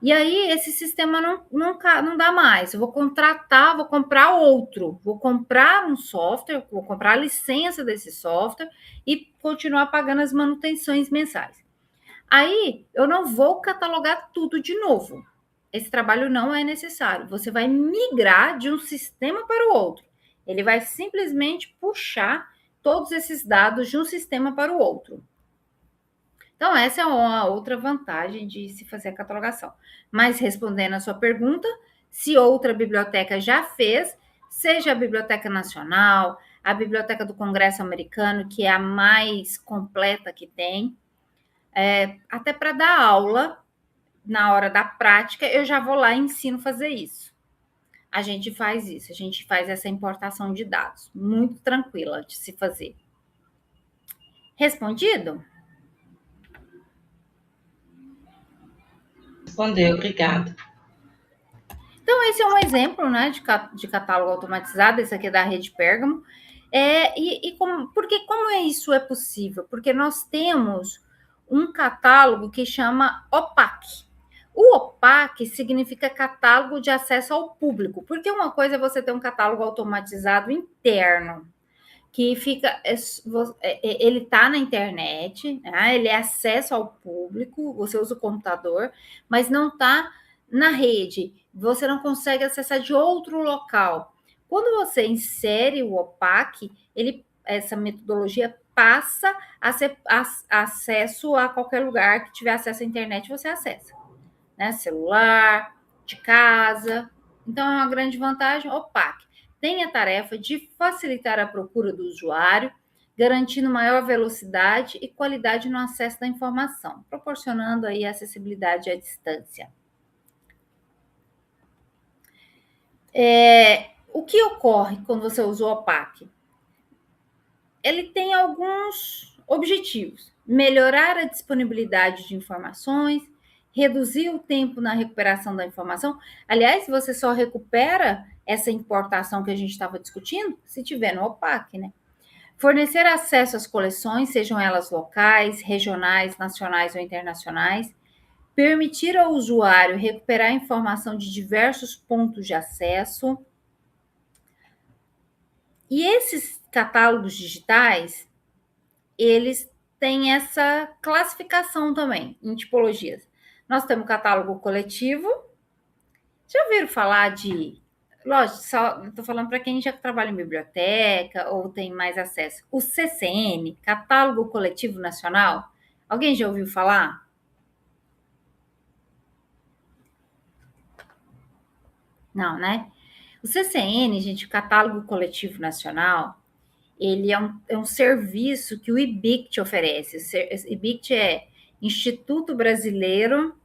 E aí, esse sistema não dá mais. Eu vou contratar, vou comprar outro. Vou comprar um software, vou comprar a licença desse software e continuar pagando as manutenções mensais. Aí, eu não vou catalogar tudo de novo. Esse trabalho não é necessário. Você vai migrar de um sistema para o outro. Ele vai simplesmente puxar todos esses dados de um sistema para o outro. Então, essa é uma outra vantagem de se fazer a catalogação. Mas, respondendo a sua pergunta, se outra biblioteca já fez, seja a Biblioteca Nacional, a Biblioteca do Congresso Americano, que é a mais completa que tem, até para dar aula, na hora da prática, eu já vou lá e ensino a fazer isso. A gente faz isso, a gente faz essa importação de dados, muito tranquila de se fazer. Respondido? Respondeu, obrigada. Então, esse é um exemplo, né, de catálogo automatizado, esse aqui é da Rede Pérgamo. Porque como isso é possível? Porque nós temos um catálogo que chama OPAC. O OPAC significa catálogo de acesso ao público, porque uma coisa é você ter um catálogo automatizado interno, que fica, ele está na internet, né? Ele é acesso ao público, você usa o computador, mas não está na rede, você não consegue acessar de outro local. Quando você insere o OPAC, essa metodologia passa a ser acesso a qualquer lugar que tiver acesso à internet, você acessa, né? Celular, de casa. Então, é uma grande vantagem. OPAC tem a tarefa de facilitar a procura do usuário, garantindo maior velocidade e qualidade no acesso da informação, proporcionando aí acessibilidade à distância. O que ocorre quando você usa o OPAC? Ele tem alguns objetivos: melhorar a disponibilidade de informações, reduzir o tempo na recuperação da informação. Aliás, você só recupera essa importação que a gente estava discutindo se tiver no OPAC, né? Fornecer acesso às coleções, sejam elas locais, regionais, nacionais ou internacionais. Permitir ao usuário recuperar informação de diversos pontos de acesso. E esses catálogos digitais, eles têm essa classificação também, em tipologias. Nós temos o catálogo coletivo. Já ouviram falar de... Lógico, só estou falando para quem já trabalha em biblioteca ou tem mais acesso. O CCN, Catálogo Coletivo Nacional. Alguém já ouviu falar? Não, né? O CCN, gente, o Catálogo Coletivo Nacional, ele é um serviço que o IBICT oferece. O IBICT é Instituto Brasileiro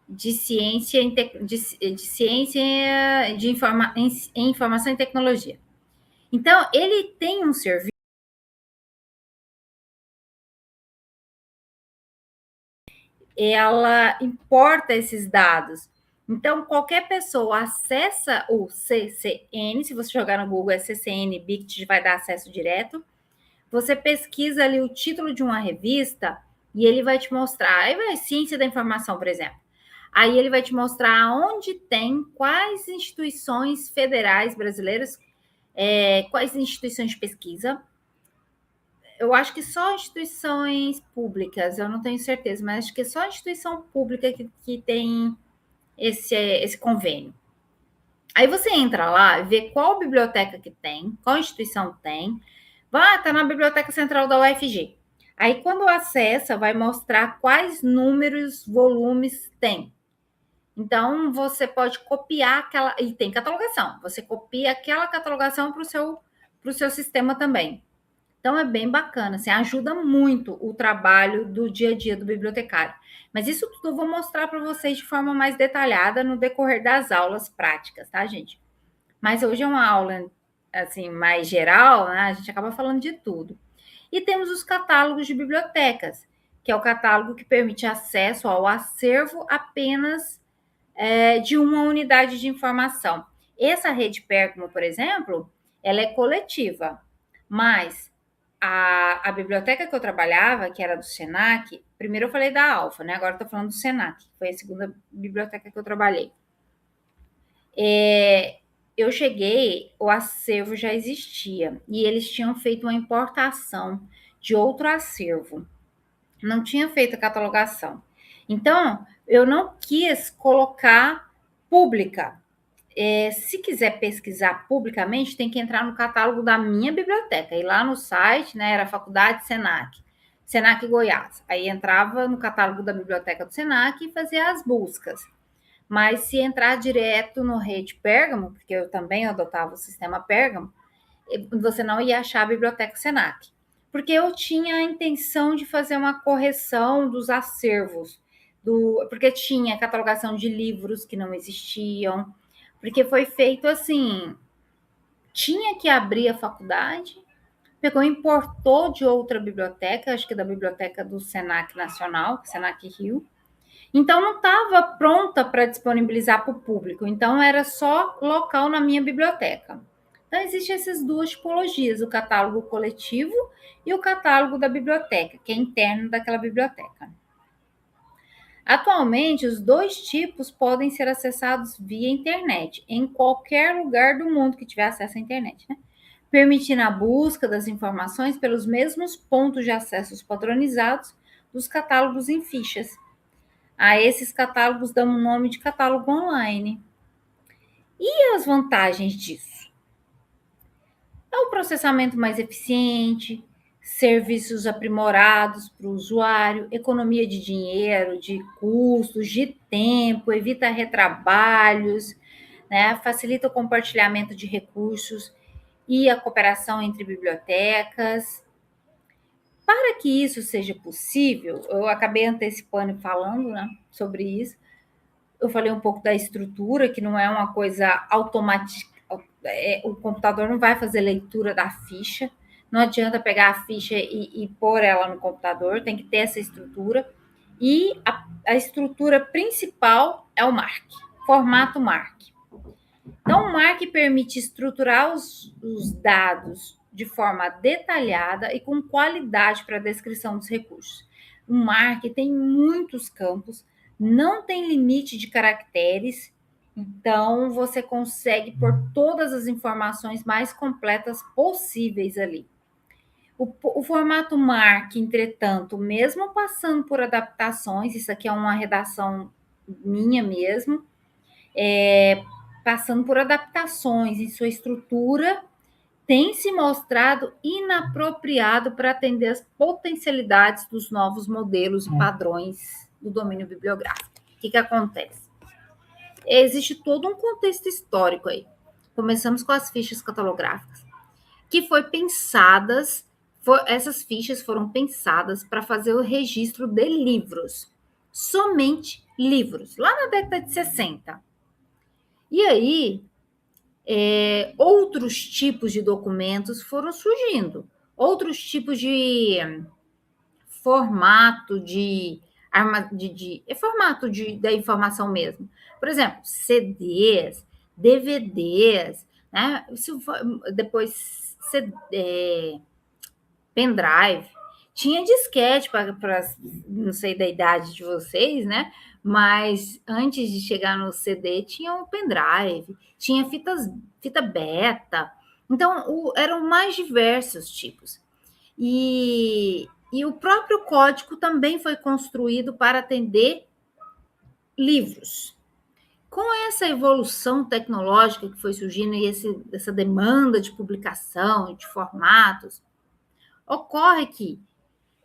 de Ciência, em Informação e Tecnologia. Então, ele tem um serviço. Ela importa esses dados. Então, qualquer pessoa acessa o CCN, se você jogar no Google, é CCN BICT, vai dar acesso direto. Você pesquisa ali o título de uma revista e ele vai te mostrar, aí vai Ciência da Informação, por exemplo. Aí ele vai te mostrar onde tem, quais instituições federais brasileiras, quais instituições de pesquisa. Eu acho que só instituições públicas, eu não tenho certeza, mas acho que é só instituição pública que tem esse convênio. Aí você entra lá, vê qual biblioteca que tem, qual instituição tem. Tá na Biblioteca Central da UFG. Aí, quando acessa, vai mostrar quais números, volumes tem. Então, você pode copiar aquela... E tem catalogação. Você copia aquela catalogação para o seu sistema também. Então, é bem bacana. Assim, ajuda muito o trabalho do dia a dia do bibliotecário. Mas isso tudo eu vou mostrar para vocês de forma mais detalhada no decorrer das aulas práticas, tá, gente? Mas hoje é uma aula, assim, mais geral, né? A gente acaba falando de tudo. E temos os catálogos de bibliotecas, que é o catálogo que permite acesso ao acervo apenas de uma unidade de informação. Essa Rede Pérgamo, por exemplo, ela é coletiva, mas a biblioteca que eu trabalhava, que era do Senac, primeiro eu falei da Alfa, né? Agora estou falando do Senac, que foi a segunda biblioteca que eu trabalhei. Eu cheguei, o acervo já existia, e eles tinham feito uma importação de outro acervo. Não tinha feito a catalogação. Então, eu não quis colocar pública. Se quiser pesquisar publicamente, tem que entrar no catálogo da minha biblioteca. E lá no site, né, era a Faculdade Senac, Senac Goiás. Aí entrava no catálogo da biblioteca do Senac e fazia as buscas. Mas se entrar direto no Rede Pérgamo, porque eu também adotava o sistema Pérgamo, você não ia achar a Biblioteca Senac. Porque eu tinha a intenção de fazer uma correção dos acervos, porque tinha catalogação de livros que não existiam, porque foi feito assim, tinha que abrir a faculdade, pegou, importou de outra biblioteca, acho que da biblioteca do Senac Nacional, Senac Rio, então não estava pronta para disponibilizar para o público, então era só local na minha biblioteca. Então, existem essas duas tipologias, o catálogo coletivo e o catálogo da biblioteca, que é interno daquela biblioteca. Atualmente, os dois tipos podem ser acessados via internet, em qualquer lugar do mundo que tiver acesso à internet, né? Permitindo a busca das informações pelos mesmos pontos de acesso padronizados dos catálogos em fichas. A esses catálogos dão o nome de catálogo online. E as vantagens disso? É o processamento mais eficiente, serviços aprimorados para o usuário, economia de dinheiro, de custos, de tempo, evita retrabalhos, né? Facilita o compartilhamento de recursos e a cooperação entre bibliotecas. Para que isso seja possível, eu acabei antecipando e falando, né, sobre isso. Eu falei um pouco da estrutura, que não é uma coisa automática. O computador não vai fazer leitura da ficha. Não adianta pegar a ficha e pôr ela no computador, tem que ter essa estrutura. E a estrutura principal é o MARC, formato MARC. Então, o MARC permite estruturar os dados de forma detalhada e com qualidade para a descrição dos recursos. O MARC tem muitos campos, não tem limite de caracteres, então você consegue pôr todas as informações mais completas possíveis ali. O formato MARC, entretanto, mesmo passando por adaptações, isso aqui é uma redação minha mesmo, passando por adaptações em sua estrutura, tem se mostrado inapropriado para atender as potencialidades dos novos modelos e padrões do domínio bibliográfico. O que acontece? Existe todo um contexto histórico aí. Começamos com as fichas catalográficas, que essas fichas foram pensadas para fazer o registro de livros, somente livros, lá na década de 60. E aí, outros tipos de documentos foram surgindo, outros tipos de formato formato da informação mesmo. Por exemplo, CDs, DVDs, né? Depois pendrive. Tinha disquete para não sei da idade de vocês, né? Mas antes de chegar no CD, tinha o pendrive, tinha fita beta. Então, eram mais diversos tipos. E o próprio código também foi construído para atender livros. Com essa evolução tecnológica que foi surgindo e essa demanda de publicação, de formatos, ocorre que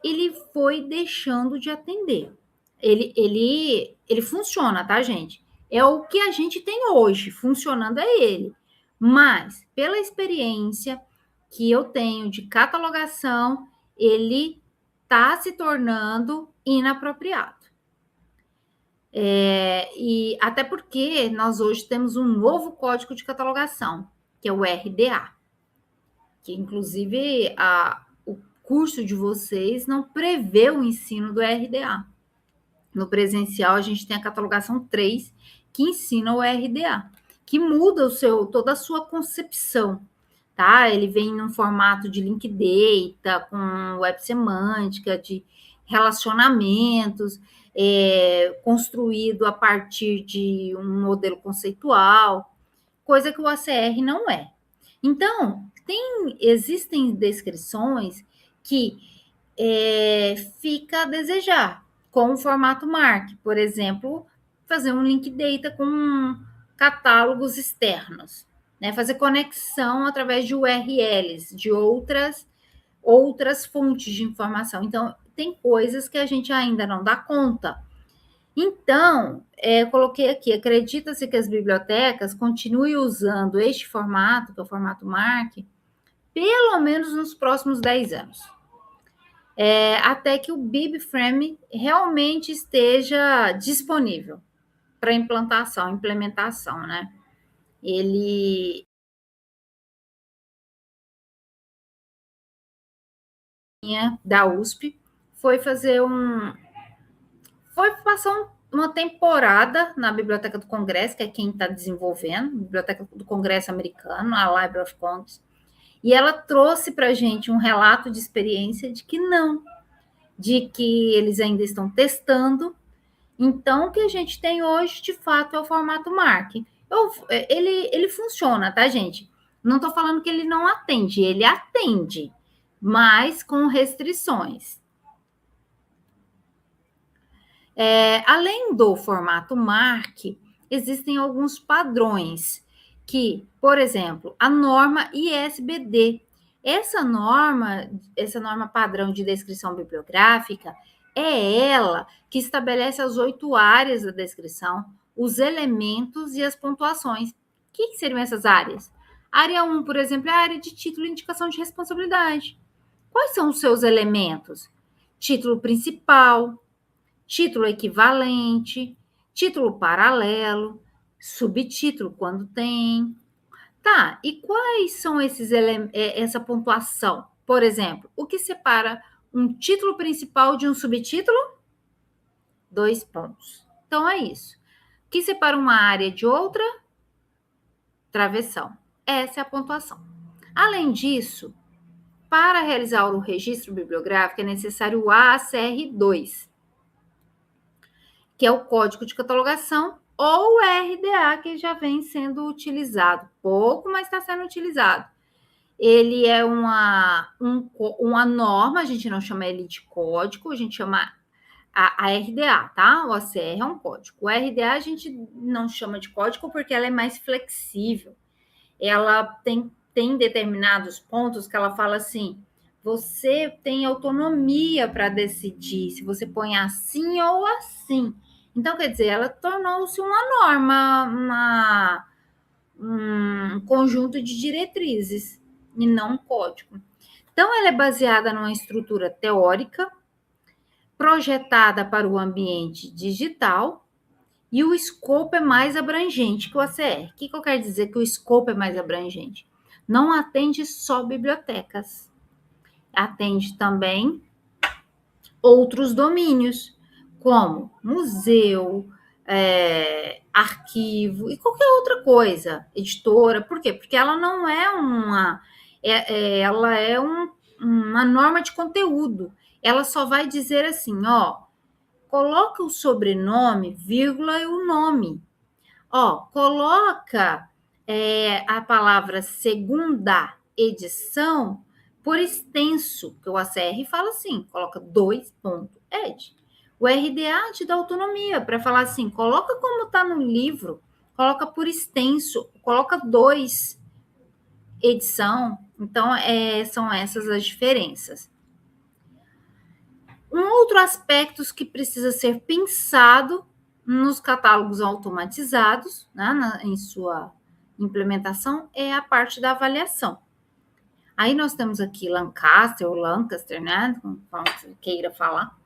ele foi deixando de atender. Ele funciona, tá, gente? É o que a gente tem hoje, funcionando é ele. Mas, pela experiência que eu tenho de catalogação, ele está se tornando inapropriado. E até porque nós hoje temos um novo código de catalogação, que é o RDA, que inclusive o curso de vocês não prevê o ensino do RDA. No presencial, a gente tem a catalogação 3, que ensina o RDA, que muda toda a sua concepção, tá? Ele vem num formato de link data, com web semântica, de relacionamentos, construído a partir de um modelo conceitual, coisa que o ACR não é. Então, existem descrições que fica a desejar, com o formato MARC, por exemplo, fazer um link data com catálogos externos, né? Fazer conexão através de URLs, de outras fontes de informação. Então, tem coisas que a gente ainda não dá conta. Então, coloquei aqui, acredita-se que as bibliotecas continuem usando este formato, que é o formato MARC, pelo menos nos próximos 10 anos. Até que o BibFrame realmente esteja disponível para implementação, né? Ele da USP foi passar uma temporada na Biblioteca do Congresso, que é quem está desenvolvendo, Biblioteca do Congresso americano, a Library of Congress, e ela trouxe para a gente um relato de experiência de que eles ainda estão testando. Então, o que a gente tem hoje, de fato, é o formato MARC. Ele funciona, tá, gente? Não estou falando que ele não atende, ele atende, mas com restrições. Além do formato MARC, existem alguns padrões que, por exemplo, a norma ISBD. Essa norma padrão de descrição bibliográfica é ela que estabelece as 8 áreas da descrição, os elementos e as pontuações. O que seriam essas áreas? Área 1, por exemplo, é a área de título e indicação de responsabilidade. Quais são os seus elementos? Título principal, título equivalente, título paralelo, subtítulo quando tem. Tá, e quais são essa pontuação? Por exemplo, o que separa um título principal de um subtítulo? 2 pontos. Então, é isso. O que separa uma área de outra? Travessão. Essa é a pontuação. Além disso, para realizar o registro bibliográfico, é necessário o ACR2, que é o Código de Catalogação, ou o RDA, que já vem sendo utilizado. Pouco, mas está sendo utilizado. Ele é uma norma, a gente não chama ele de código, a gente chama a RDA, tá? O ACR é um código. O RDA a gente não chama de código porque ela é mais flexível. Ela tem determinados pontos que ela fala assim, você tem autonomia para decidir se você põe assim ou assim. Então, quer dizer, ela tornou-se uma norma, um conjunto de diretrizes e não um código. Então, ela é baseada numa estrutura teórica, projetada para o ambiente digital, e o escopo é mais abrangente que o ACR. O que eu quero dizer que o escopo é mais abrangente? Não atende só bibliotecas, atende também outros domínios, como museu, arquivo e qualquer outra coisa, editora. Por quê? Porque ela não é ela é uma norma de conteúdo. Ela só vai dizer assim, coloca o sobrenome, vírgula e o nome. Coloca a palavra segunda edição por extenso, que o ACR fala assim, coloca 2.ed. O RDA te dá autonomia para falar assim, coloca como está no livro, coloca por extenso, coloca 2 edição. Então, são essas as diferenças. Um outro aspecto que precisa ser pensado nos catálogos automatizados, né, em sua implementação, é a parte da avaliação. Aí nós temos aqui Lancaster, né, como você queira falar,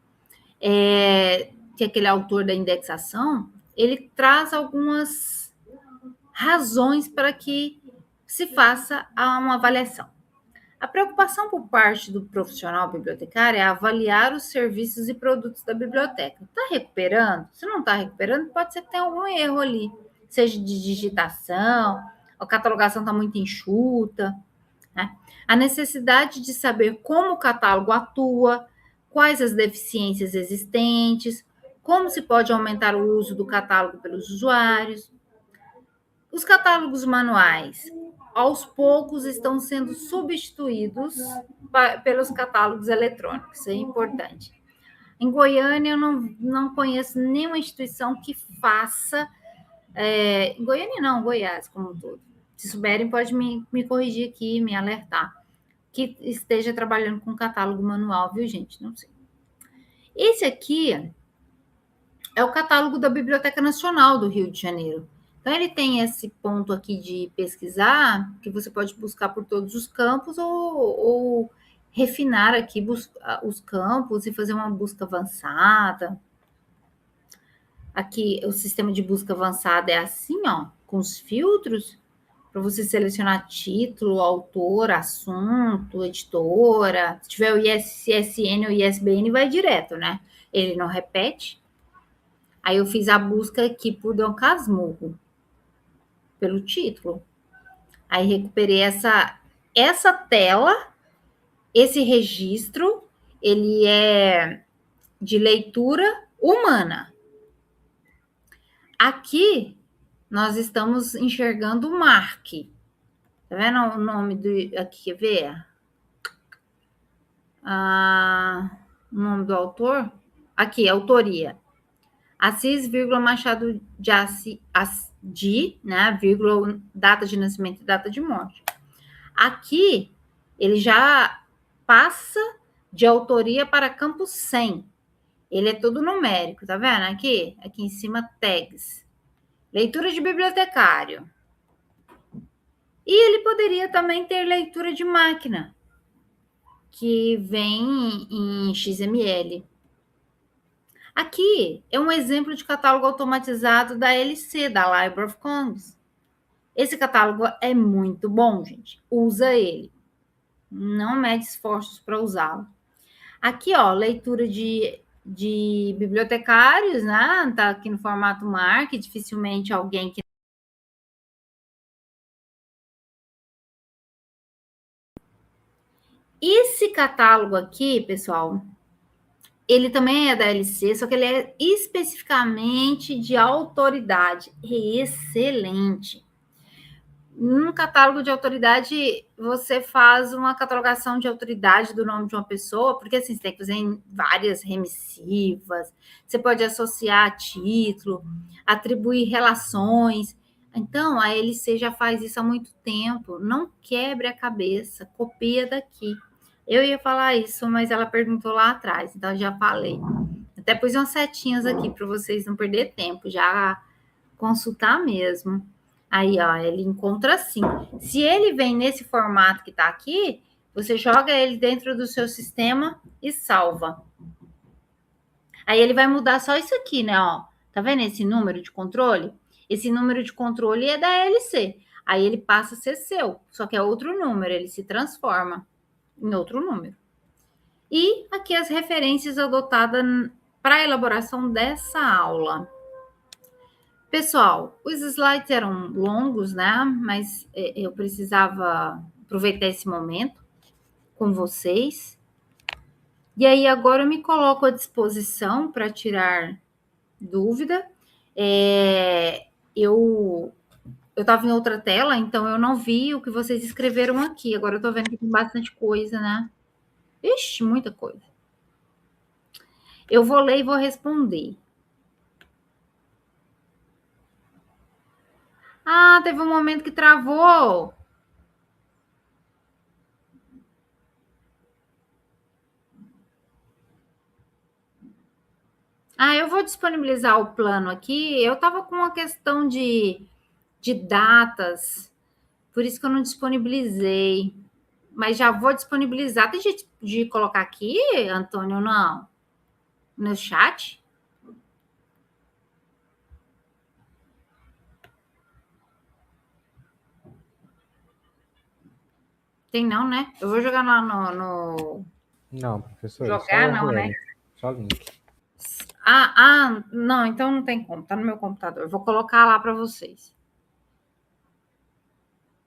que é aquele autor da indexação, ele traz algumas razões para que se faça uma avaliação. A preocupação por parte do profissional bibliotecário é avaliar os serviços e produtos da biblioteca. Está recuperando? Se não está recuperando, pode ser que tenha algum erro ali, seja de digitação, a catalogação está muito enxuta, né? A necessidade de saber como o catálogo atua, quais as deficiências existentes, como se pode aumentar o uso do catálogo pelos usuários. Os catálogos manuais, aos poucos, estão sendo substituídos pelos catálogos eletrônicos, isso é importante. Em Goiânia, eu não conheço nenhuma instituição que faça... em Goiânia não, Goiás como um todo. Se souberem, pode me corrigir aqui, me alertar, que esteja trabalhando com catálogo manual, viu, gente? Não sei. Esse aqui é o catálogo da Biblioteca Nacional do Rio de Janeiro. Então, ele tem esse ponto aqui de pesquisar, que você pode buscar por todos os campos ou refinar aqui os campos e fazer uma busca avançada. Aqui, o sistema de busca avançada é assim, ó, com os filtros, para você selecionar título, autor, assunto, editora. Se tiver o ISSN ou ISBN, vai direto, né? Ele não repete. Aí eu fiz a busca aqui por Dom Casmurro, pelo título. Aí recuperei essa tela, esse registro, ele é de leitura humana. Aqui nós estamos enxergando o Mark. Tá vendo o nome do aqui, quer ver? O nome do autor? Aqui, autoria. Assis, Machado de Assis, né? Vírgula, data de nascimento e data de morte. Aqui, ele já passa de autoria para campo 100. Ele é todo numérico, tá vendo? Aqui em cima, tags. Leitura de bibliotecário. E ele poderia também ter leitura de máquina, que vem em XML. Aqui é um exemplo de catálogo automatizado da LC, da Library of Congress. Esse catálogo é muito bom, gente. Usa ele. Não mede esforços para usá-lo. Aqui, ó, leitura de bibliotecários, né? Tá aqui no formato MARC, dificilmente alguém que... Esse catálogo aqui, pessoal, ele também é da LC, só que ele é especificamente de autoridade. É excelente. Num catálogo de autoridade, você faz uma catalogação de autoridade do nome de uma pessoa, porque assim, você tem que fazer em várias remissivas, você pode associar título, atribuir relações. Então, a LC já faz isso há muito tempo. Não quebre a cabeça, copia daqui. Eu ia falar isso, mas ela perguntou lá atrás, então eu já falei. Até pus umas setinhas aqui para vocês não perder tempo, já consultar mesmo. Aí, ó, ele encontra assim. Se ele vem nesse formato que tá aqui, você joga ele dentro do seu sistema e salva. Aí ele vai mudar só isso aqui, né, ó. Tá vendo esse número de controle? Esse número de controle é da LC. Aí ele passa a ser seu, só que é outro número, ele se transforma em outro número. E aqui as referências adotadas para a elaboração dessa aula. Pessoal, os slides eram longos, né? Mas eu precisava aproveitar esse momento com vocês. E aí, agora eu me coloco à disposição para tirar dúvida. Eu estava em outra tela, então eu não vi o que vocês escreveram aqui. Agora eu estou vendo que tem bastante coisa, né? Ixi, muita coisa. Eu vou ler e vou responder. Ah, teve um momento que travou. Eu vou disponibilizar o plano aqui. Eu estava com uma questão de datas, por isso que eu não disponibilizei. Mas já vou disponibilizar. Tem jeito de colocar aqui, Antônio, não? No chat? Tem não, né? Eu vou jogar lá no... Não, professor. Jogar não, né? Só link. Não, então não tem como. Tá no meu computador. Eu vou colocar lá para vocês.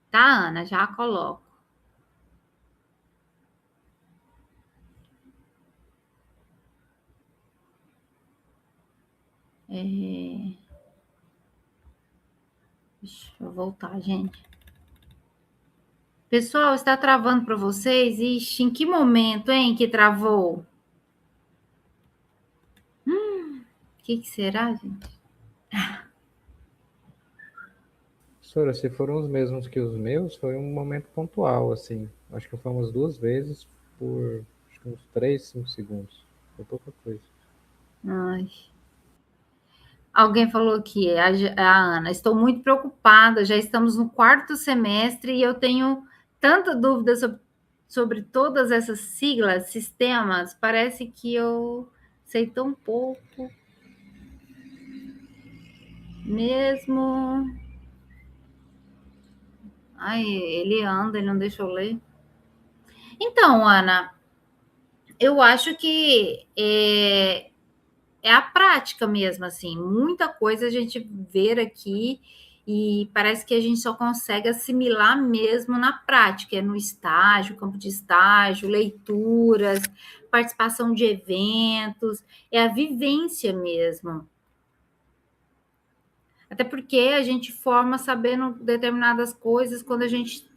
Tá, Ana? Já coloco. Deixa eu voltar, gente. Pessoal, está travando para vocês? Ixi, em que momento, hein, que travou? O que será, gente? Professora, se foram os mesmos que os meus, foi um momento pontual, assim. Acho que foi umas 2 vezes por acho que uns 3, 5 segundos. Foi pouca coisa. Ai. Alguém falou aqui, a Ana, estou muito preocupada, já estamos no 4º semestre e eu tenho tanta dúvida sobre todas essas siglas, sistemas, parece que eu sei tão pouco. Mesmo. Ai, ele anda, ele não deixa eu ler. Então, Ana, eu acho que é a prática mesmo, assim, muita coisa a gente vê aqui e parece que a gente só consegue assimilar mesmo na prática, é no estágio, campo de estágio, leituras, participação de eventos, é a vivência mesmo. Até porque a gente forma sabendo determinadas coisas, quando a gente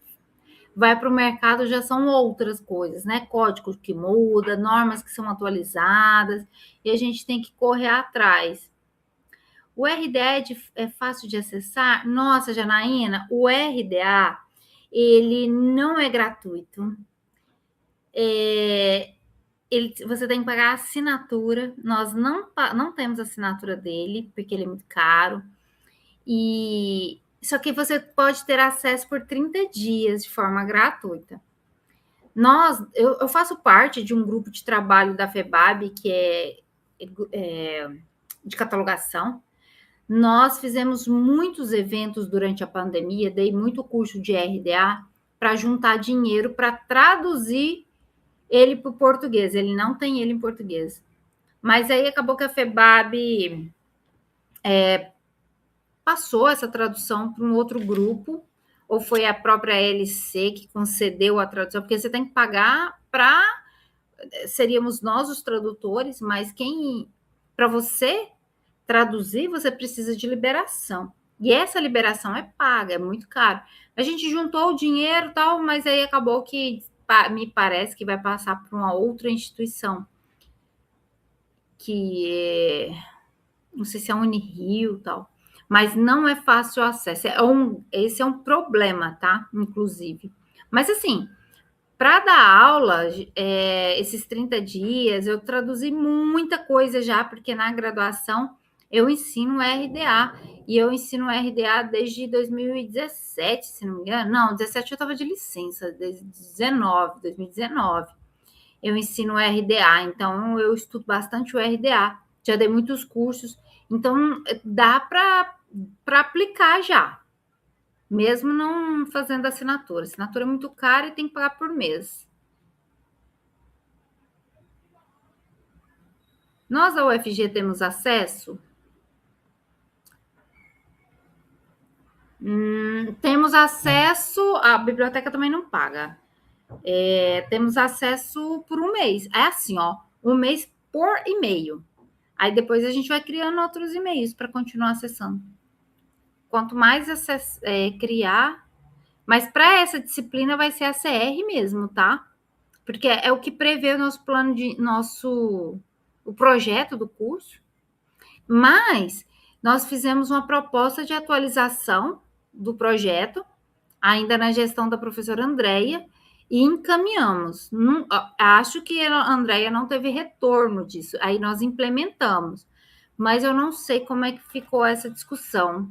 vai para o mercado já são outras coisas, né? Códigos que mudam, normas que são atualizadas, e a gente tem que correr atrás. O RDA é fácil de acessar? Nossa, Janaína, o RDA, ele não é gratuito. Você tem que pagar a assinatura. Nós não temos assinatura dele, porque ele é muito caro. Só que você pode ter acesso por 30 dias de forma gratuita. Eu faço parte de um grupo de trabalho da FEBAB, que é de catalogação. Nós fizemos muitos eventos durante a pandemia, dei muito curso de RDA para juntar dinheiro para traduzir ele para o português. Ele não tem ele em português. Mas aí acabou que a FEBAB passou essa tradução para um outro grupo, ou foi a própria LC que concedeu a tradução, porque você tem que pagar seríamos nós os tradutores, mas para você traduzir, você precisa de liberação. E essa liberação é paga, é muito caro. A gente juntou o dinheiro e tal, mas aí acabou que me parece que vai passar para uma outra instituição, que não sei se é a Unirio e tal, mas não é fácil o acesso. Esse é um problema, tá? Inclusive. Mas assim, para dar aula, esses 30 dias, eu traduzi muita coisa já, porque na graduação eu ensino RDA, e eu ensino RDA desde 2017, se não me engano. Não, 17 eu estava de licença, desde 2019. Eu ensino RDA, então eu estudo bastante o RDA, já dei muitos cursos, então dá para aplicar já, mesmo não fazendo assinatura. Assinatura é muito cara e tem que pagar por mês. Nós, da UFG, temos acesso? Temos acesso, a biblioteca também não paga. Temos acesso por um mês. É assim, ó, um mês por e-mail. Aí depois a gente vai criando outros e-mails para continuar acessando. Quanto mais criar, mas para essa disciplina vai ser a CR mesmo, tá? Porque é o que prevê o nosso plano o projeto do curso. Mas nós fizemos uma proposta de atualização do projeto, ainda na gestão da professora Andréia, e encaminhamos. Acho que a Andréia não teve retorno disso, aí nós implementamos, mas eu não sei como é que ficou essa discussão.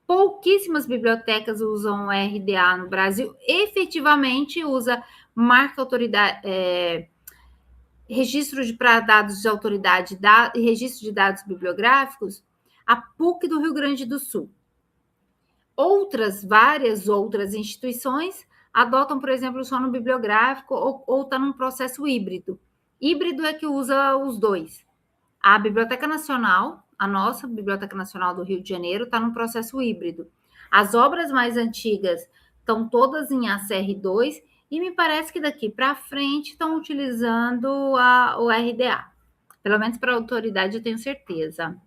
Pouquíssimas bibliotecas usam o RDA no Brasil, efetivamente usa marca autoridade, registro para dados de autoridade e registro de dados bibliográficos, a PUC do Rio Grande do Sul. Várias outras instituições adotam, por exemplo, só no bibliográfico ou está num processo híbrido. Híbrido é que usa os dois. A Biblioteca Nacional, a nossa Biblioteca Nacional do Rio de Janeiro, está num processo híbrido. As obras mais antigas estão todas em ACR2 e me parece que daqui para frente estão utilizando o RDA. Pelo menos para a autoridade eu tenho certeza.